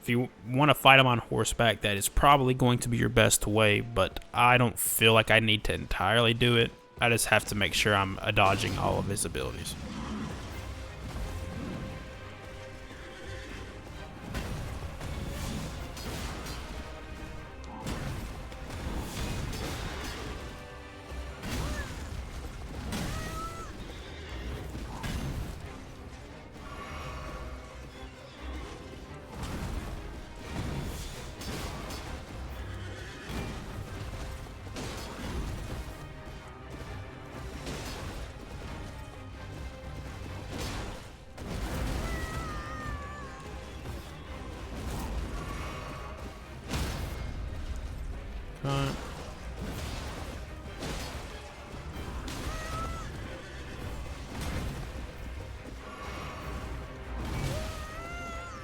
Speaker 1: If you want to fight him on horseback, that is probably going to be your best way, but I don't feel like I need to entirely do it. I just have to make sure I'm dodging all of his abilities.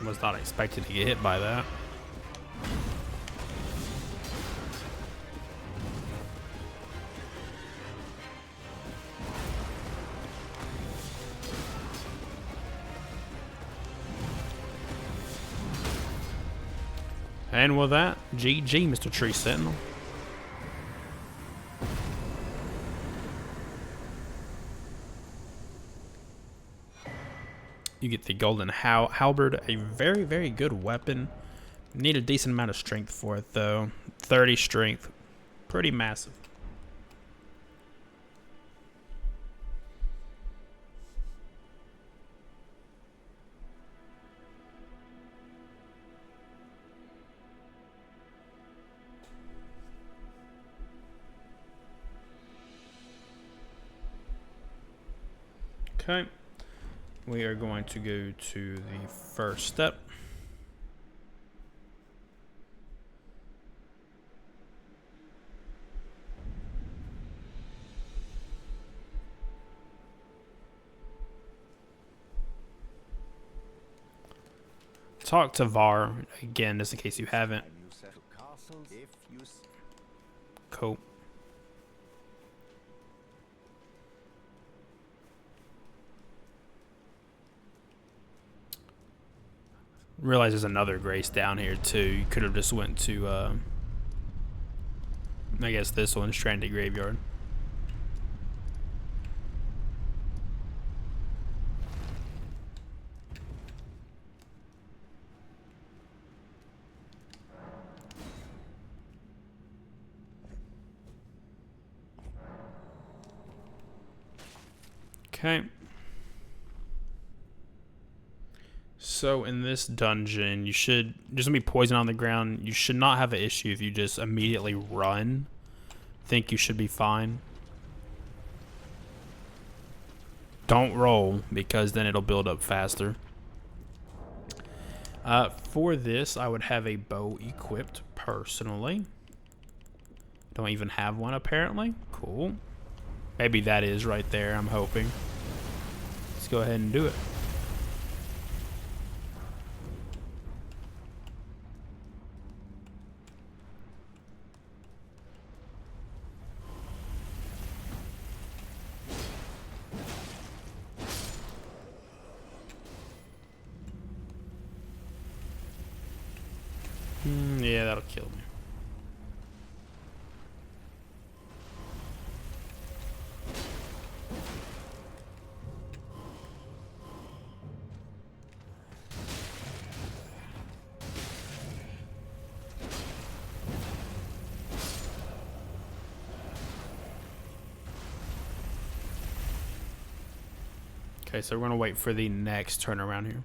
Speaker 1: Was not expected to get hit by that. And with that, GG, Mr. Tree Sentinel. You get the golden halberd, a very, very good weapon. Need a decent amount of strength for it, though. 30 strength, pretty massive. Okay. We are going to go to the first step. Talk to Var again, just in case you haven't. Cool. Realize there's another Grace down here too. You could have just went to I guess this one's Stranded Graveyard. Okay. So in this dungeon, you should, there's gonna be poison on the ground. You should not have an issue if you just immediately run. Think you should be fine. Don't roll, because then it'll build up faster. For this, I would have a bow equipped personally. Don't even have one apparently. Cool. Maybe that is right there, I'm hoping. Let's go ahead and do it. Yeah, that'll kill me. Okay, so we're gonna wait for the next turnaround here.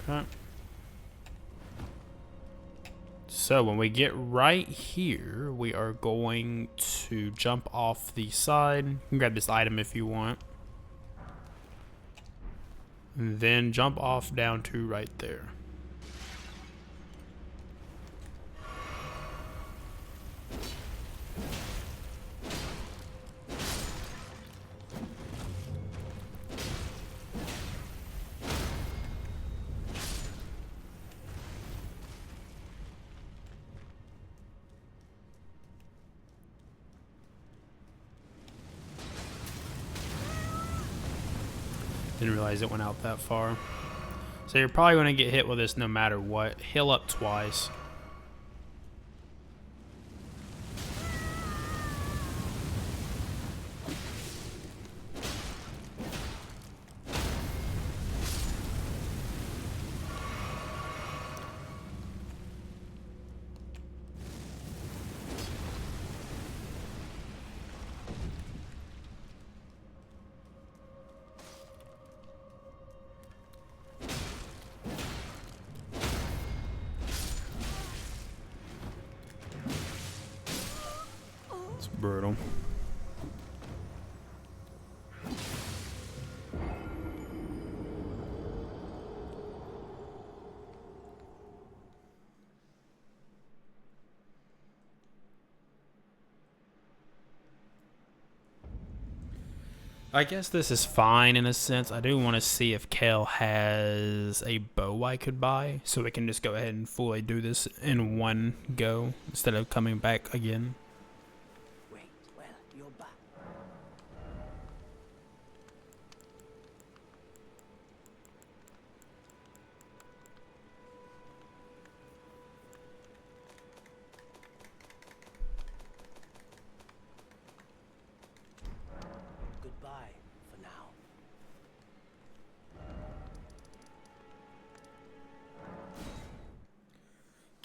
Speaker 1: Okay. So when we get right here, we are going to jump off the side. You can grab this item if you want. And then jump off down to right there. Didn't realize it went out that far. So you're probably going to get hit with this no matter what. Heal up twice. It's brutal. I guess this is fine in a sense. I do want to see if Kale has a bow I could buy, so we can just go ahead and fully do this in one go instead of coming back again.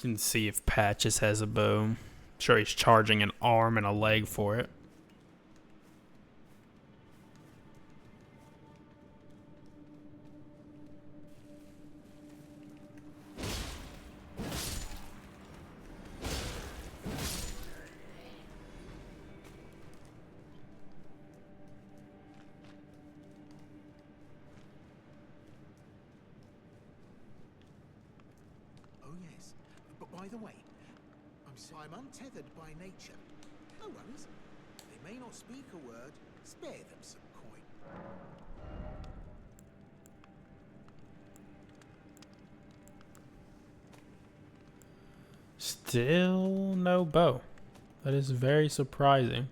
Speaker 1: Can see if Patches has a bow. I'm sure he's charging an arm and a leg for it.
Speaker 3: Oh yes, but by the way, I'm untethered by nature. No worries. They may not speak a word. Spare them some coin.
Speaker 1: Still no bow. That is very surprising.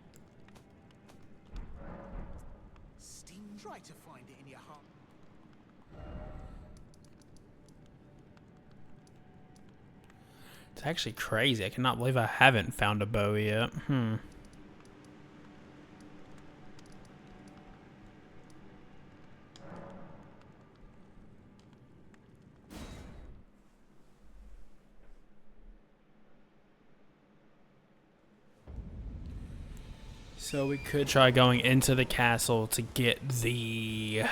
Speaker 3: Steam. Try to find it in your heart.
Speaker 1: It's actually crazy. I cannot believe I haven't found a bow yet. So we could try going into the castle to get the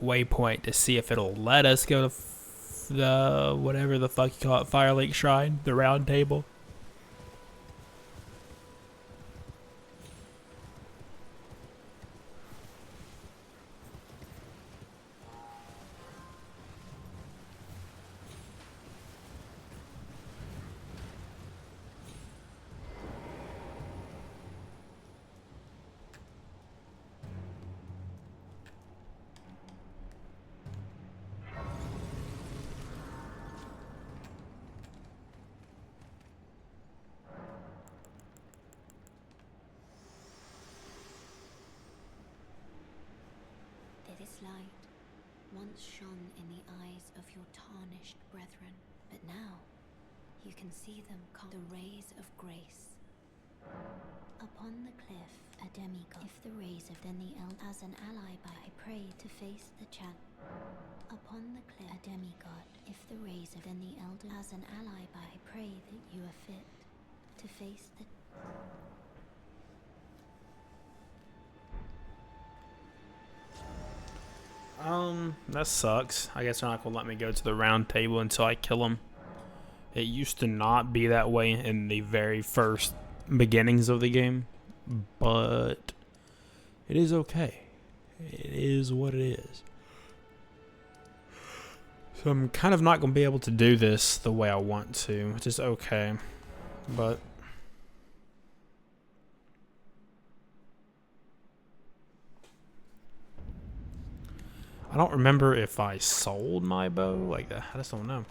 Speaker 1: waypoint to see if it'll let us go to the whatever the fuck you call it, Fire Lake Shrine, the round table.
Speaker 4: This light once shone in the eyes of your tarnished brethren, but now you can see them the rays of grace. Upon the cliff, a demigod. If the rays of then the as an ally by I pray to face the chant. Upon the cliff, a demigod. If the rays of then the elder as an ally by I pray that you are fit to face the
Speaker 1: That sucks. I guess they're not gonna let me go to the round table until I kill him. It used to not be that way in the very first beginnings of the game, but it is okay. It is what it is. So I'm kind of not gonna be able to do this the way I want to, which is okay, but I don't remember if I sold my bow like that. I just don't know.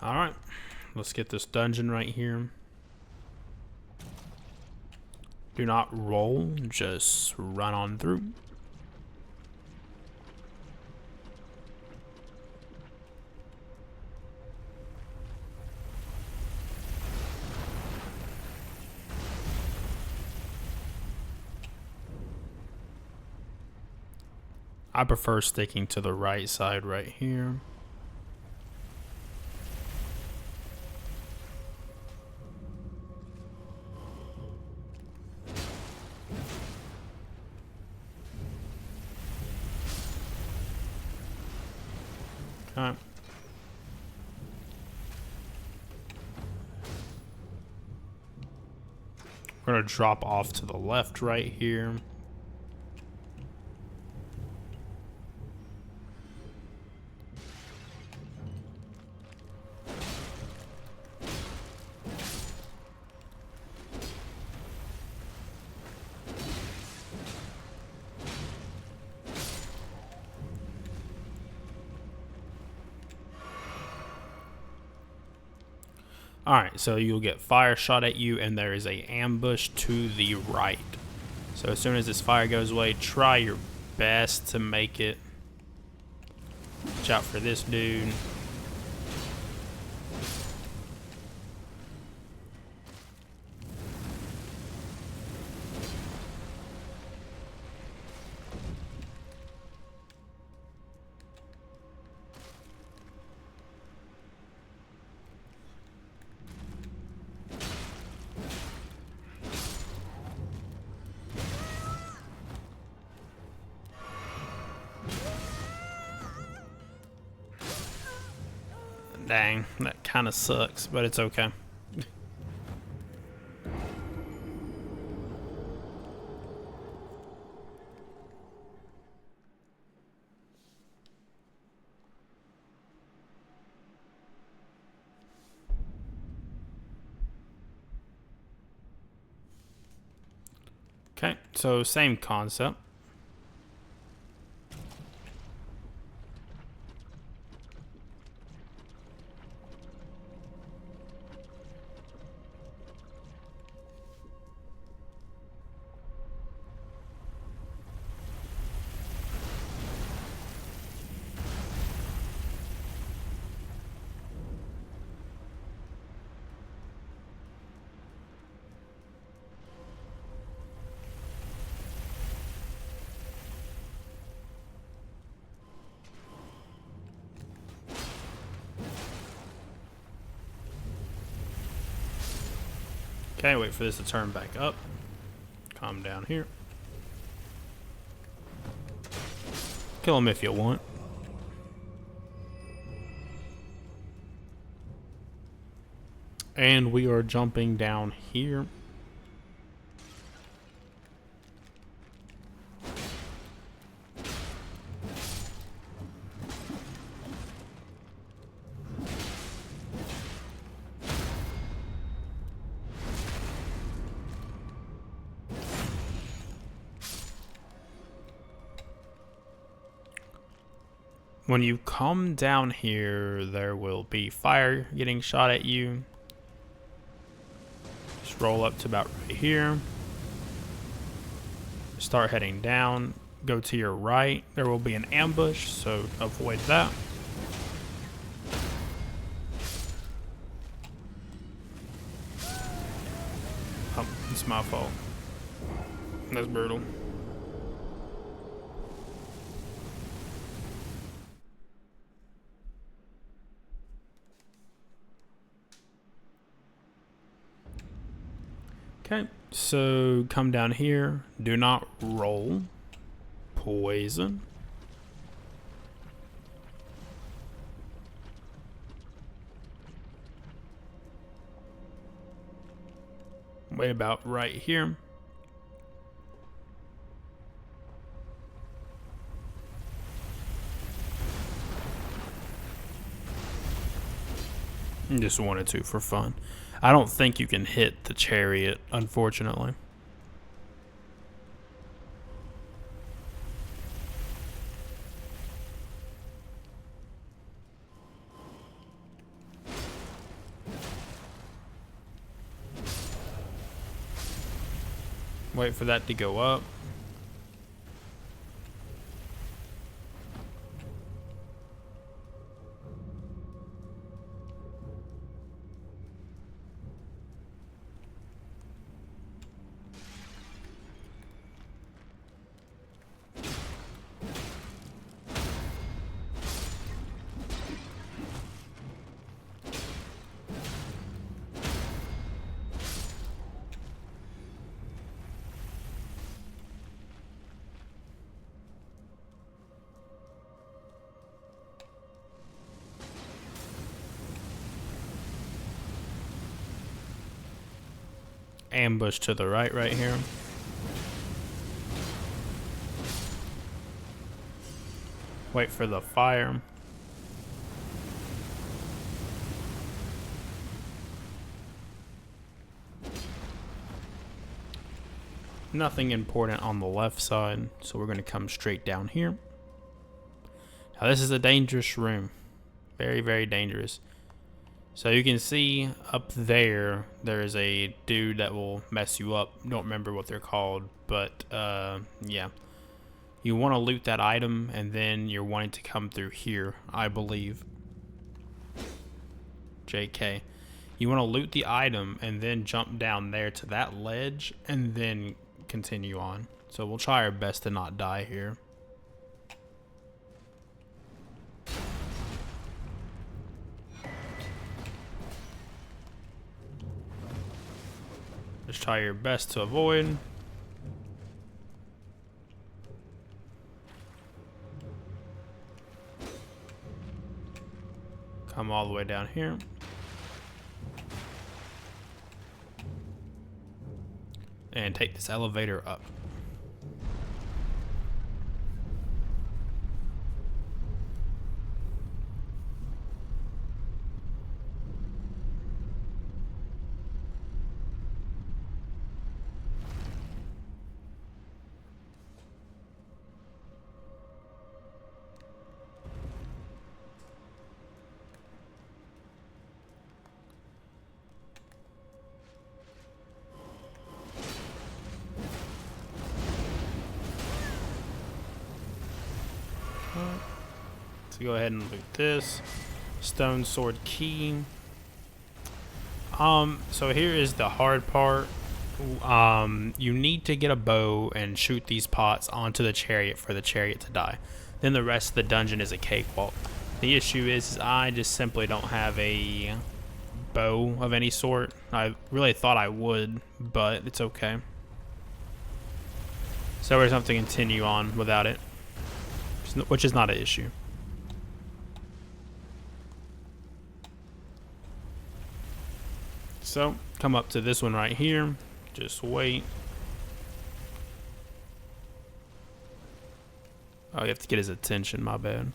Speaker 1: Alright, let's get this dungeon right here. Do not roll, just run on through. I prefer sticking to the right side right here. Okay. We're gonna drop off to the left right here. Alright, so you'll get fire shot at you, and there is a ambush to the right. So as soon as this fire goes away, try your best to make it. Watch out for this dude. Dang, that kind of sucks, but it's okay. Okay, so same concept. Okay, wait for this to turn back up. Calm down here. Kill him if you want. And we are jumping down here. When you come down here, there will be fire getting shot at you. Just roll up to about right here. Start heading down. Go to your right. There will be an ambush, so avoid that. Oh, it's my fault. That's brutal. Okay, so come down here. Do not roll. Poison. Wait about right here. Just wanted to for fun. I don't think you can hit the chariot, unfortunately. Wait for that to go up. Ambush to the right here. Wait for the fire. Nothing important on the left side, so we're going to come straight down here. Now this is a dangerous room. Very, very dangerous. So you can see up there, there's a dude that will mess you up. Don't remember what they're called, but yeah. You want to loot that item, and then you're wanting to come through here, I believe. JK. You want to loot the item, and then jump down there to that ledge, and then continue on. So we'll try our best to not die here. Just try your best to avoid. come all the way down here. And take this elevator up. So go ahead and loot this stone sword key. So here is the hard part. You need to get a bow and shoot these pots onto the chariot for the chariot to die. Then the rest of the dungeon is a cakewalk. The issue is I just simply don't have a bow of any sort. I really thought I would, but it's okay. So we're going to have to continue on without it, which is not an issue. So, come up to this one right here. Just wait. Oh, you have to get his attention, my bad.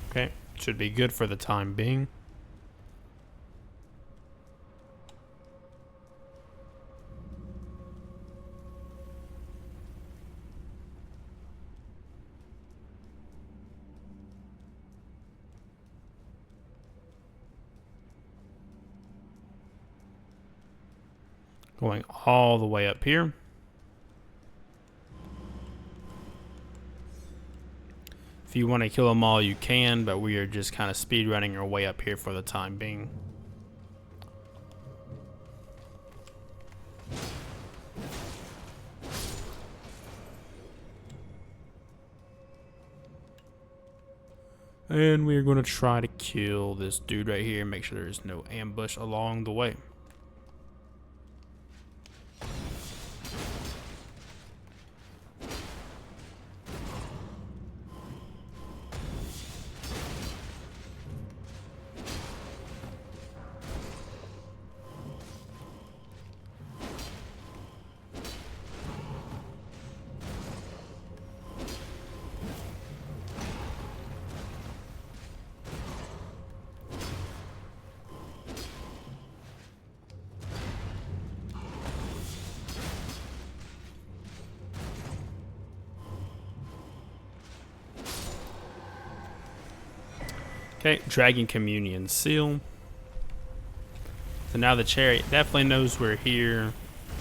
Speaker 1: Okay, should be good for the time being. Going all the way up here. If you want to kill them all, you can, but we are just kind of speed running our way up here for the time being. And we're going to try to kill this dude right here and make sure there's no ambush along the way. Okay, Dragon Communion Seal. So now the chariot definitely knows we're here.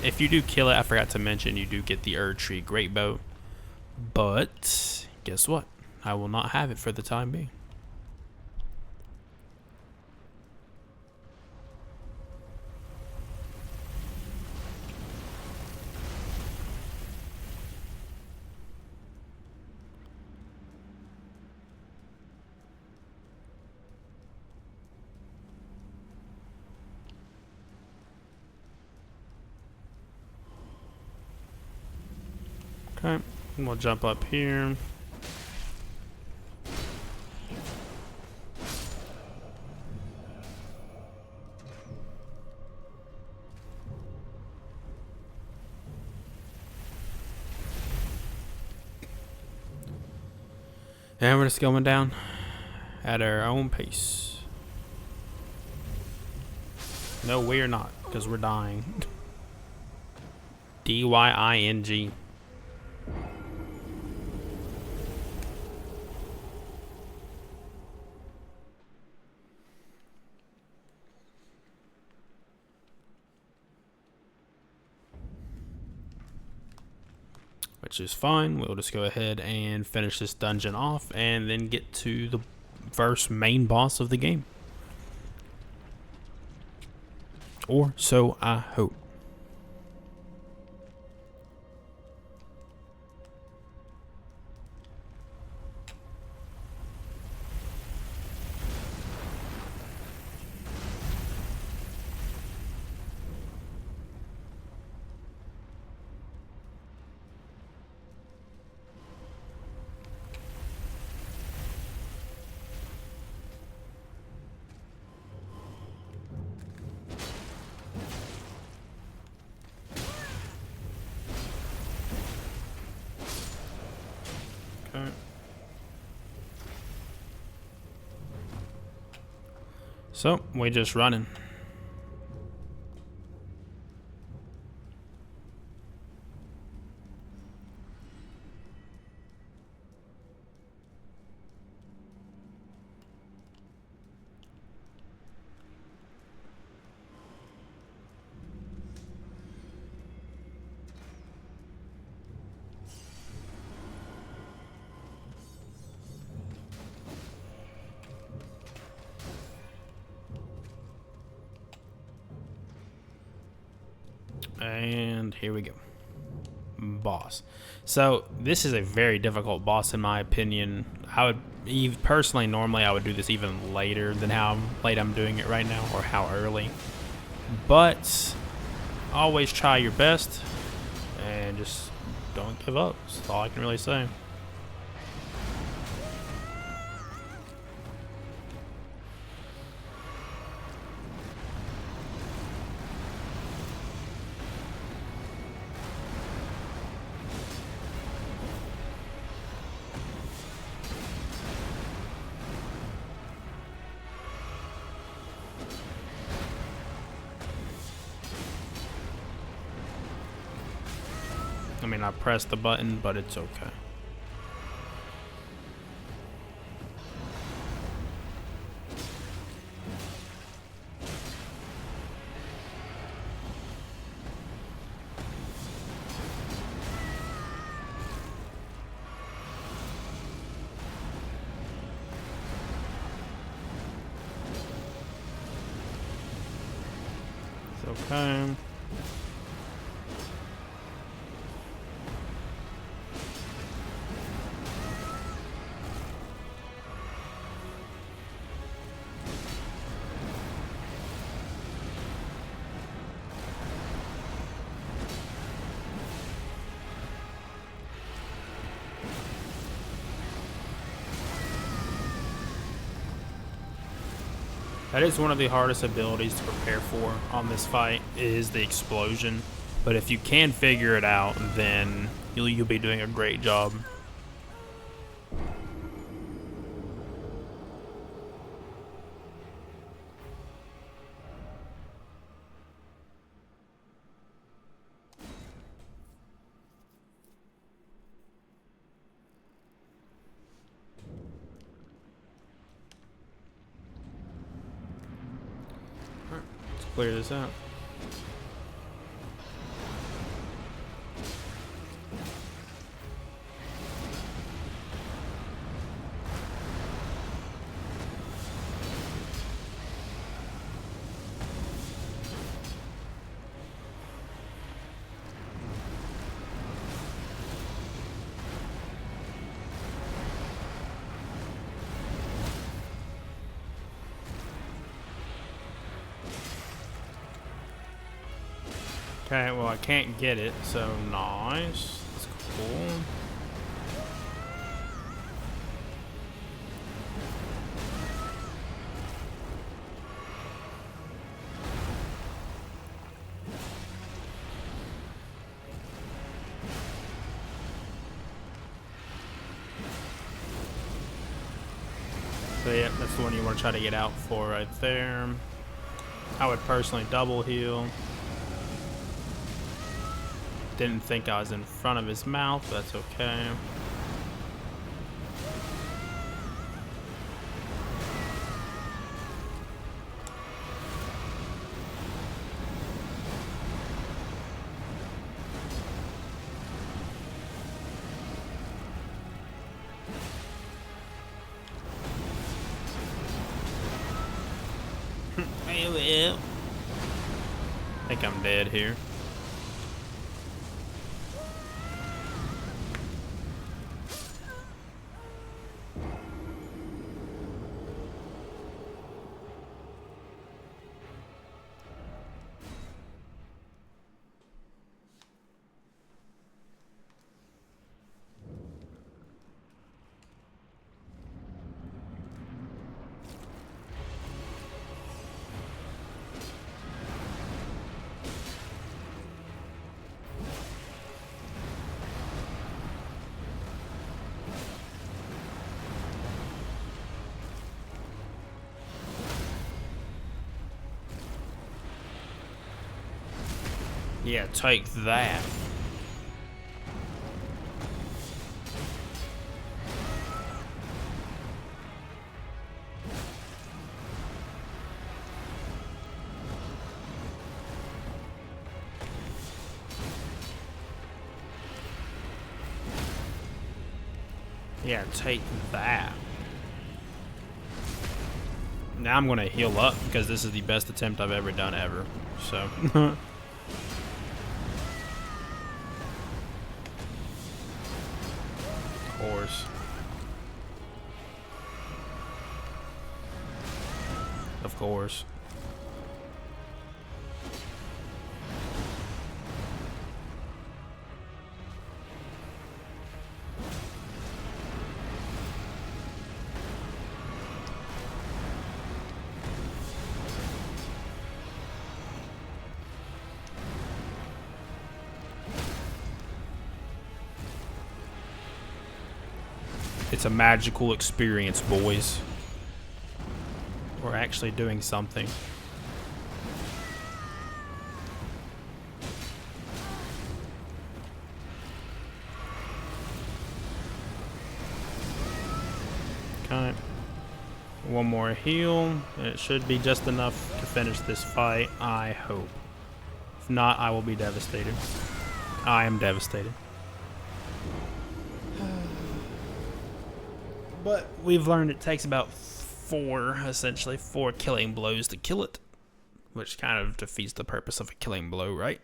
Speaker 1: If you do kill it, I forgot to mention, you do get the Erdtree Great Bow. But, guess what? I will not have it for the time being. Okay, and we'll jump up here. And we're just going down at our own pace. No, we're not, because we're dying. D-Y-I-N-G. Which is fine. We'll just go ahead and finish this dungeon off and then get to the first main boss of the game. Or so I hope. So, we just running. And here we go. Boss. So this is a very difficult boss in my opinion. I would personally, normally I would do this even later than how late I'm doing it right now, or how early. But always try your best and just don't give up. That's all I can really say. I mean, I pressed the button, but it's okay. It's okay. That is one of the hardest abilities to prepare for on this fight, is the explosion. But if you can figure it out, then you'll be doing a great job. Alright, let's clear this out. Okay, well I can't get it, so nice. That's cool. So yeah, that's the one you want to try to get out for right there. I would personally double heal. Didn't think I was in front of his mouth, but that's okay. I think I'm dead here. Yeah, take that. Yeah, take that. Now I'm gonna heal up because this is the best attempt I've ever done ever. So. Of course. Of course. It's a magical experience, boys. We're actually doing something. Okay. One more heal. It should be just enough to finish this fight, I hope. If not, I will be devastated. I am devastated. But we've learned it takes about essentially four killing blows to kill it. Which kind of defeats the purpose of a killing blow, right?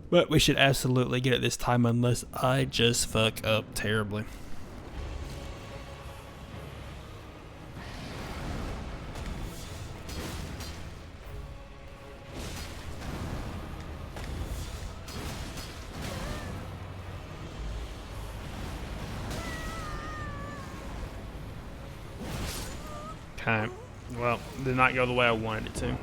Speaker 1: But we should absolutely get it this time unless I just fuck up terribly. Okay. Well, did not go the way I wanted it to.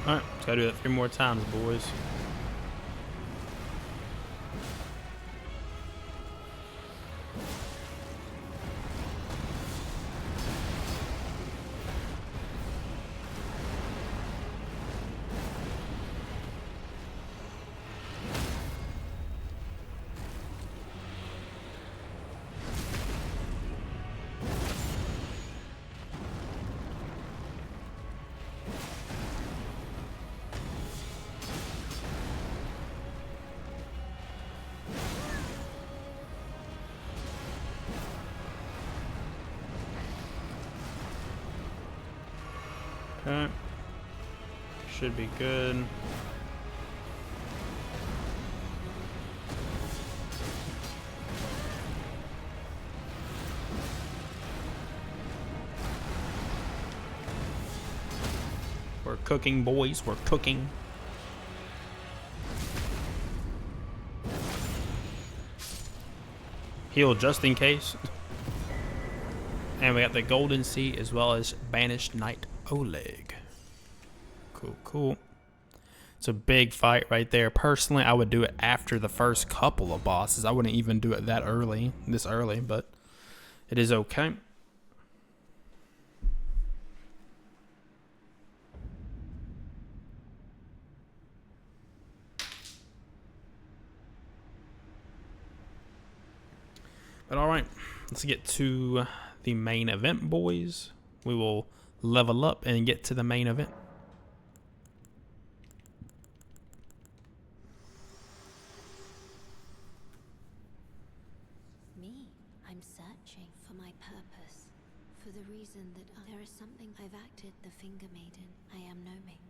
Speaker 1: Alright, gotta do that 3 more times, boys. Okay. Should be good. We're cooking, boys. We're cooking. Heal just in case. And we got the Golden Sea as well as Banished Knight Oleg. Cool, cool. It's a big fight right there. Personally, I would do it after the first couple of bosses. I wouldn't even do it that early, this early, but it is okay. But alright, let's get to the main event, boys. We will level up and get to the main event.
Speaker 4: Me? I'm searching for my purpose. For the reason that there is something I've acted the Finger Maiden I am noming.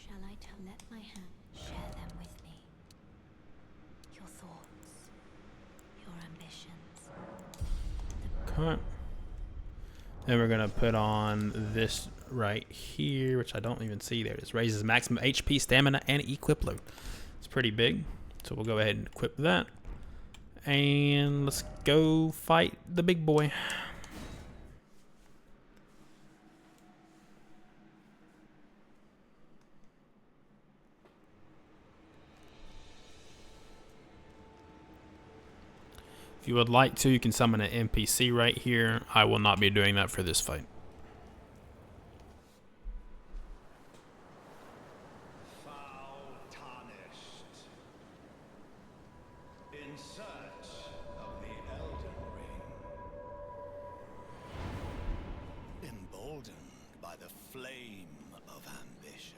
Speaker 4: shall I let my hand share them with me? Your thoughts, your ambitions.
Speaker 1: Okay. Then we're gonna put on this right here, which I don't even see. There it is. Raises maximum HP, stamina, and equip load. It's pretty big, so we'll go ahead and equip that. And let's go fight the big boy. If you would like to, you can summon an NPC right here. I will not be doing that for this fight.
Speaker 2: Foul tarnished. In search of the Elden Ring. Emboldened by the flame of ambition.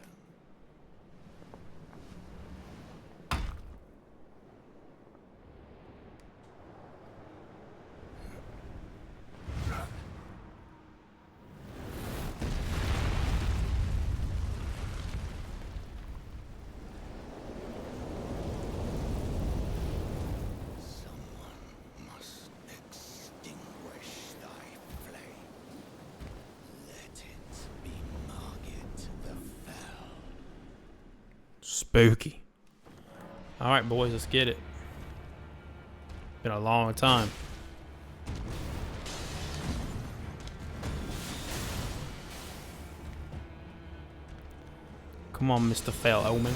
Speaker 2: Someone must extinguish thy flame. Let it be Margit the Fell.
Speaker 1: Spooky. Alright, boys, let's get it. Been a long time. Come on, Mr. Fell Omen.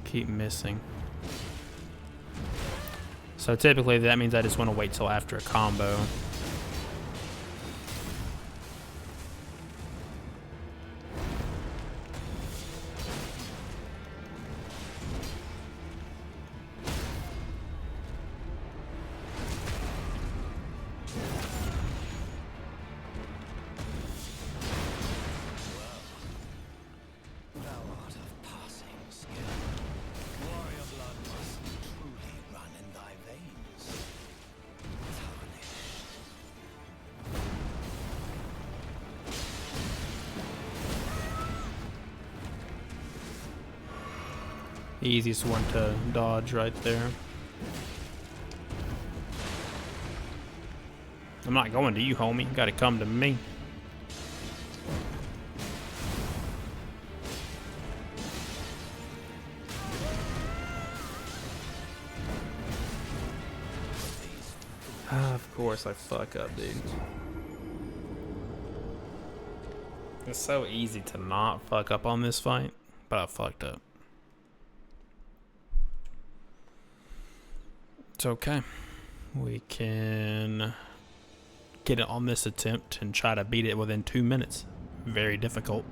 Speaker 1: Keep missing. So typically that means I just want to wait till after a combo.
Speaker 2: Thou art of passing skill. Warrior blood must truly run in thy veins. Tarnished.
Speaker 1: Easiest one to dodge right there. I'm not going to you, homie. You gotta come to me. Of course I fuck up, dude. It's so easy to not fuck up on this fight, but I fucked up. It's okay. We can get it on this attempt and try to beat it within 2 minutes. Very difficult.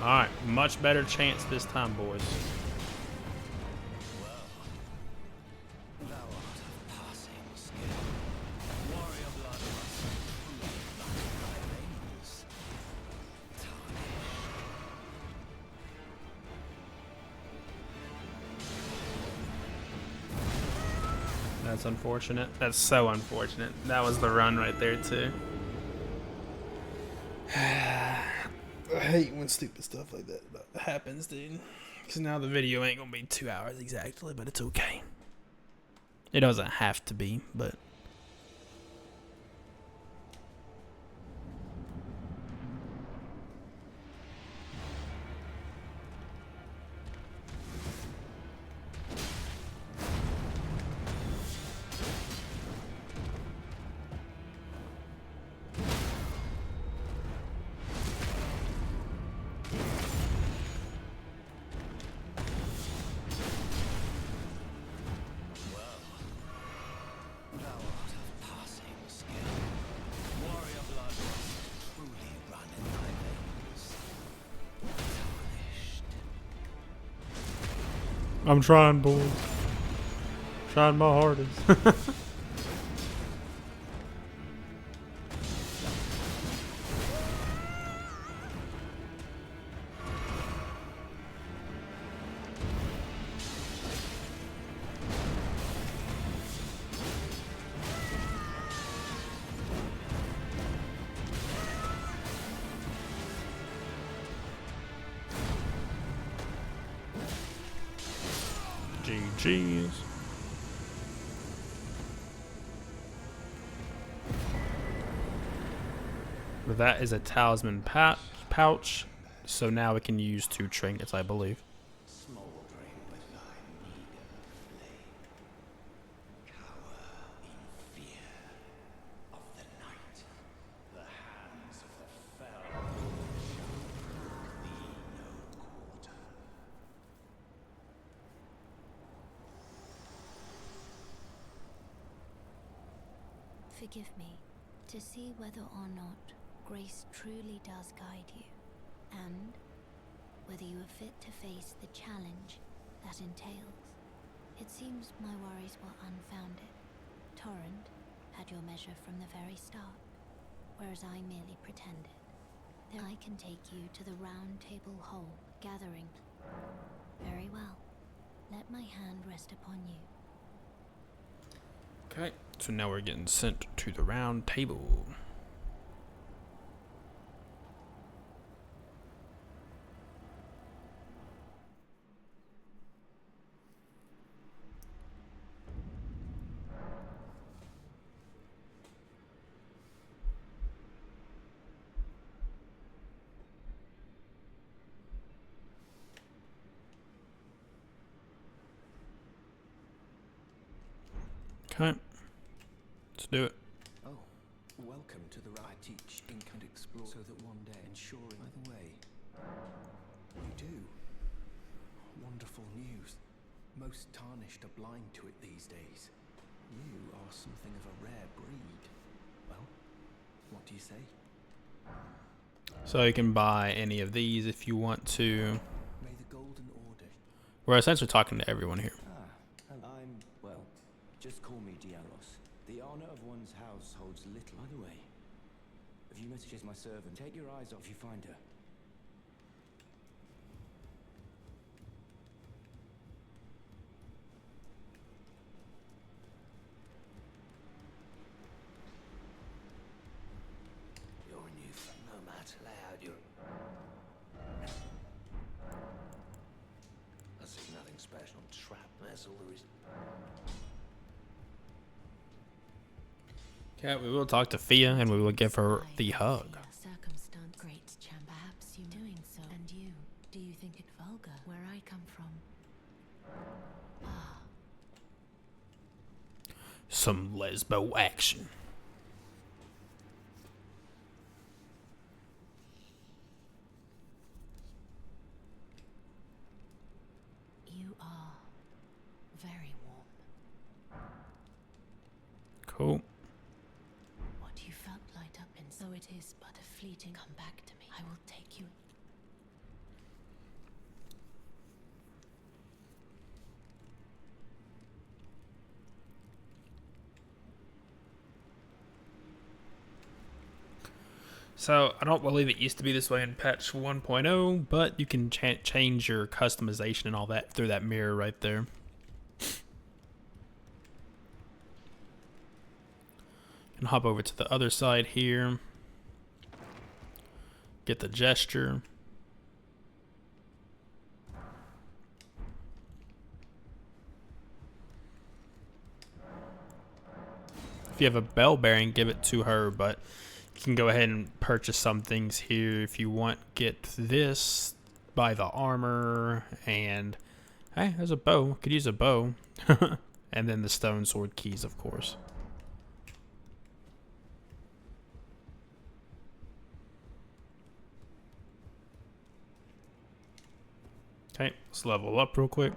Speaker 1: Alright, much better chance this time, boys.
Speaker 2: Thou art of passing skill. Warrior blood must truly run in thy veins. Tarnished.
Speaker 1: That's unfortunate. That's so unfortunate. That was the run right there, too. I hate when stupid stuff like that happens, dude. Because now the video ain't gonna be 2 hours exactly, but it's okay. It doesn't have to be, but... I'm trying, boys. Trying my hardest. GG's. But that is a talisman pouch, so now we can use 2 trinkets, I believe.
Speaker 3: Smouldering with thy meager flame, cower in fear of the night. The hands of the fell lord shall brook thee no quarter.
Speaker 4: Forgive me, to see whether or not grace truly does guide you, and whether you are fit to face the challenge that entails. It seems my worries were unfounded. Torrent had your measure from the very start, whereas I merely pretended. Then I can take you to the round table hall gathering. Very well. Let my hand rest upon you.
Speaker 1: Okay, so now we're getting sent to the round table. Okay, let's do it.
Speaker 3: Oh, welcome to the I teach, ink and explore, so that one day ensuring. By the way, you do. Wonderful news. Most tarnished are blind to it these days. You are something of a rare breed. Well, what do you say?
Speaker 1: So you can buy any of these if you want to.
Speaker 3: May the Golden Order.
Speaker 1: We're essentially talking to everyone here.
Speaker 5: And I'm, well, just call me Dialos. The honor of one's house holds little. By the way, if you messages my servant, take your eyes off if you find her.
Speaker 3: You're a new friend, no matter loud, you're... I see nothing special. Trap, that's all there is.
Speaker 1: Okay, we will talk to Fia and we will give her the hug.
Speaker 6: Circumstance, great champ. Perhaps you doing so. And you, do you think it vulgar? Where I come from. Ah,
Speaker 1: Some lesbo action.
Speaker 6: you are very warm.
Speaker 1: Cool.
Speaker 6: What you felt light up in, so it is but a fleeting. Come back to me. I will take you.
Speaker 1: So I don't believe it used to be this way in patch 1.0, but you can change your customization and all that through that mirror right there. And hop over to the other side here. Get the gesture. If you have a bell bearing, give it to her, but you can go ahead and purchase some things here if you want. Get this, buy the armor, and hey, there's a bow. Could use a bow. And then the stone sword keys, of course. Okay, let's level up real quick.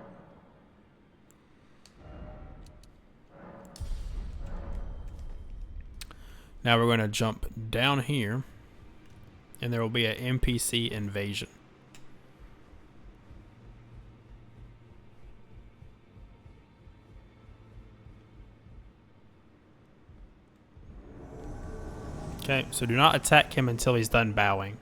Speaker 1: Now we're going to jump down here, and there will be an NPC invasion. Okay, so do not attack him until he's done bowing.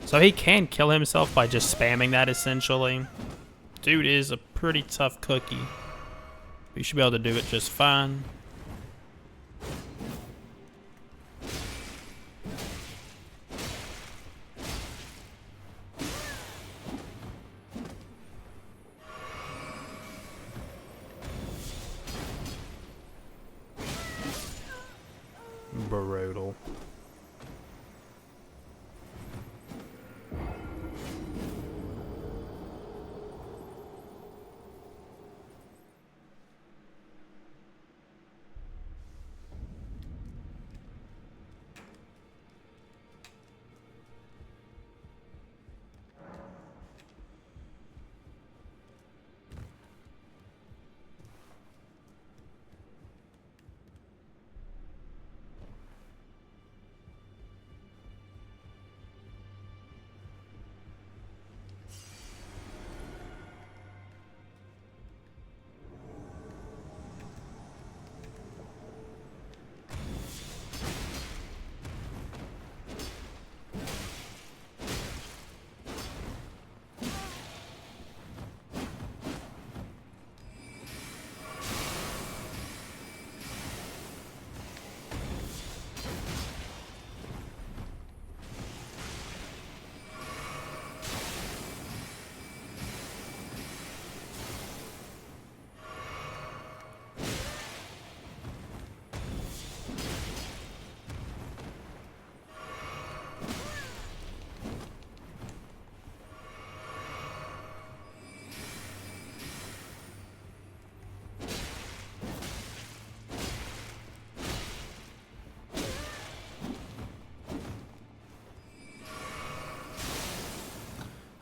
Speaker 1: So he can kill himself by just spamming that, essentially. Dude is a pretty tough cookie. We should be able to do it just fine. Brutal.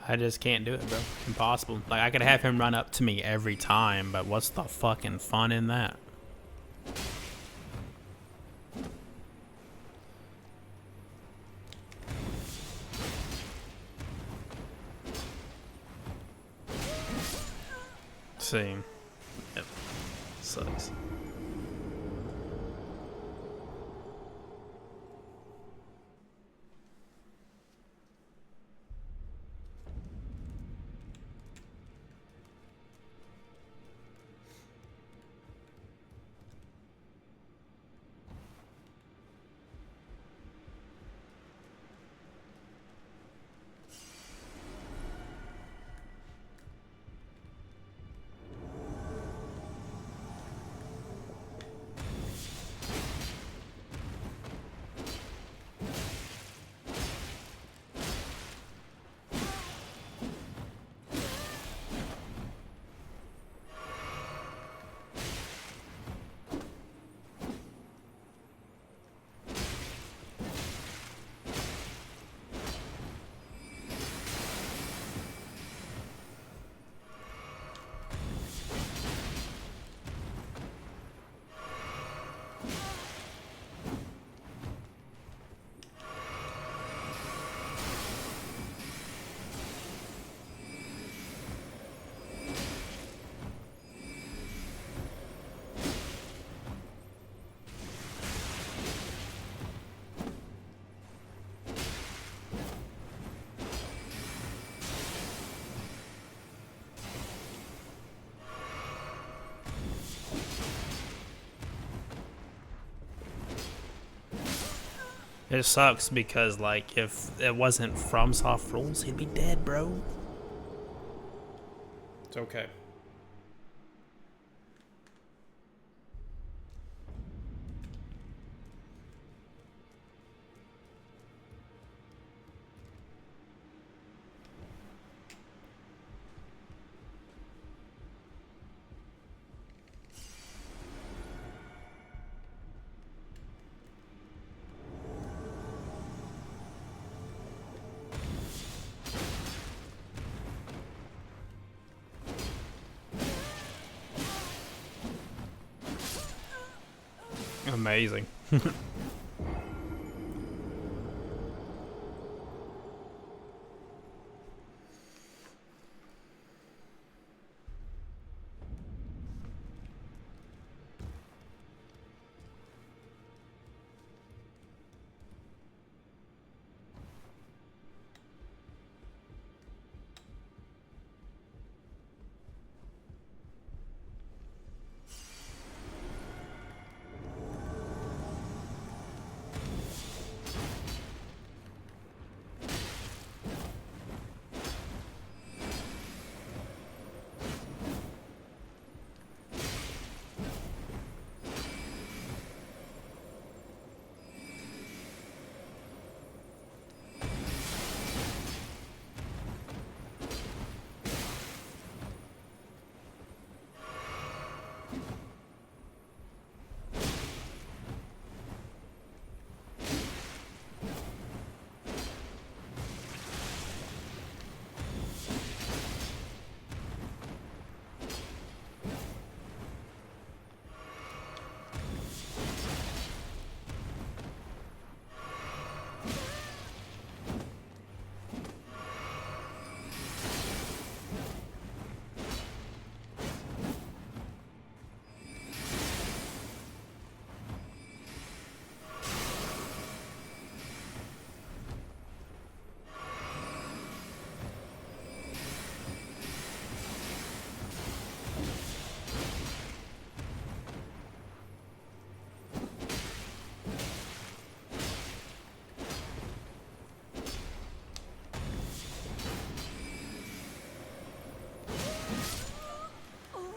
Speaker 1: I just can't do it, bro. Impossible. Like, I could have him run up to me every time, but what's the fucking fun in that? See. Yep. Sucks. It sucks because, like, if it wasn't FromSoft rules, he'd be dead, bro. It's okay. Amazing.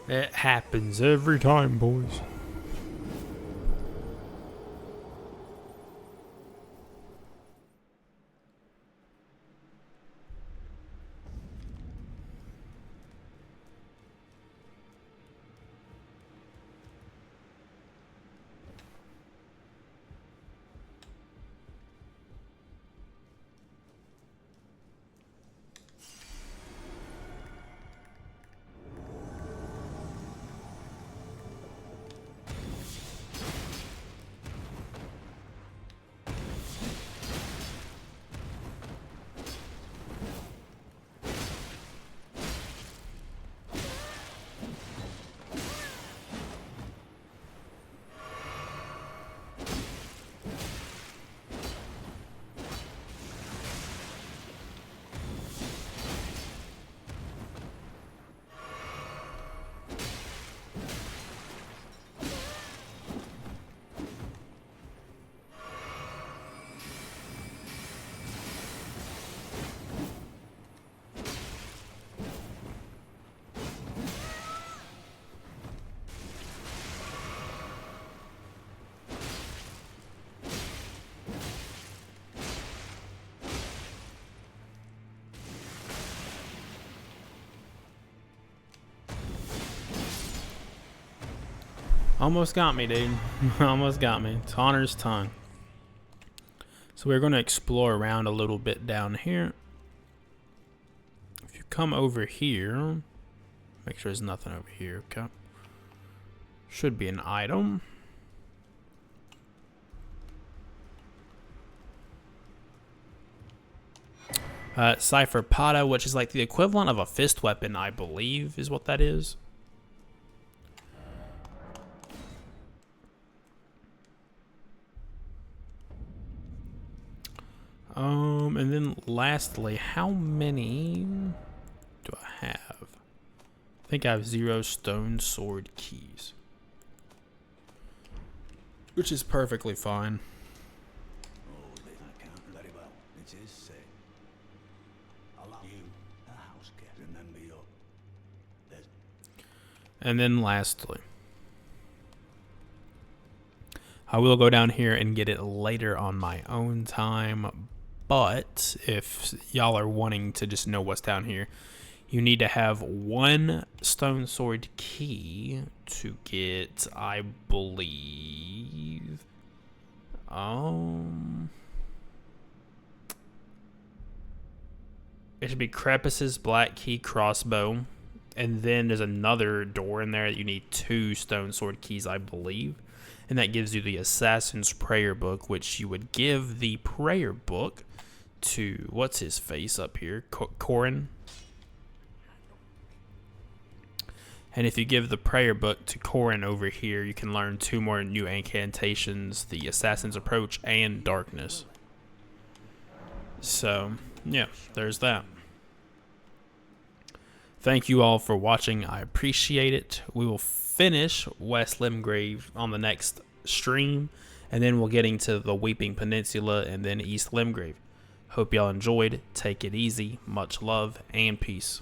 Speaker 1: It happens every time, boys. Almost got me, dude. Almost got me. Tanner's tongue. So we're going to explore around a little bit down here. If you come over here, make sure there's nothing over here, okay? Should be an item. Cipher Pata, which is like the equivalent of a fist weapon, I believe, is what that is. And then lastly, how many do I have? I think I have 0 stone sword keys, which is perfectly fine.
Speaker 2: Oh, they count very well. It is said. Allow you, a house cat, remember your. There's
Speaker 1: And then lastly, I will go down here and get it later on my own time, but if y'all are wanting to just know what's down here, you need to have 1 stone sword key to get, I believe, it should be Crepus's black key crossbow, and then there's another door in there that you need 2 stone sword keys, I believe. And that gives you the Assassin's Prayer Book, which you would give the prayer book to, what's his face up here? Corin. And if you give the prayer book to Corin over here, you can learn 2 more new incantations, the Assassin's Approach and Darkness. So, yeah, there's that. Thank you all for watching. I appreciate it. We will finish West Limgrave on the next stream, and then we'll get into the Weeping Peninsula and then East Limgrave. Hope y'all enjoyed. Take it easy. Much love and peace.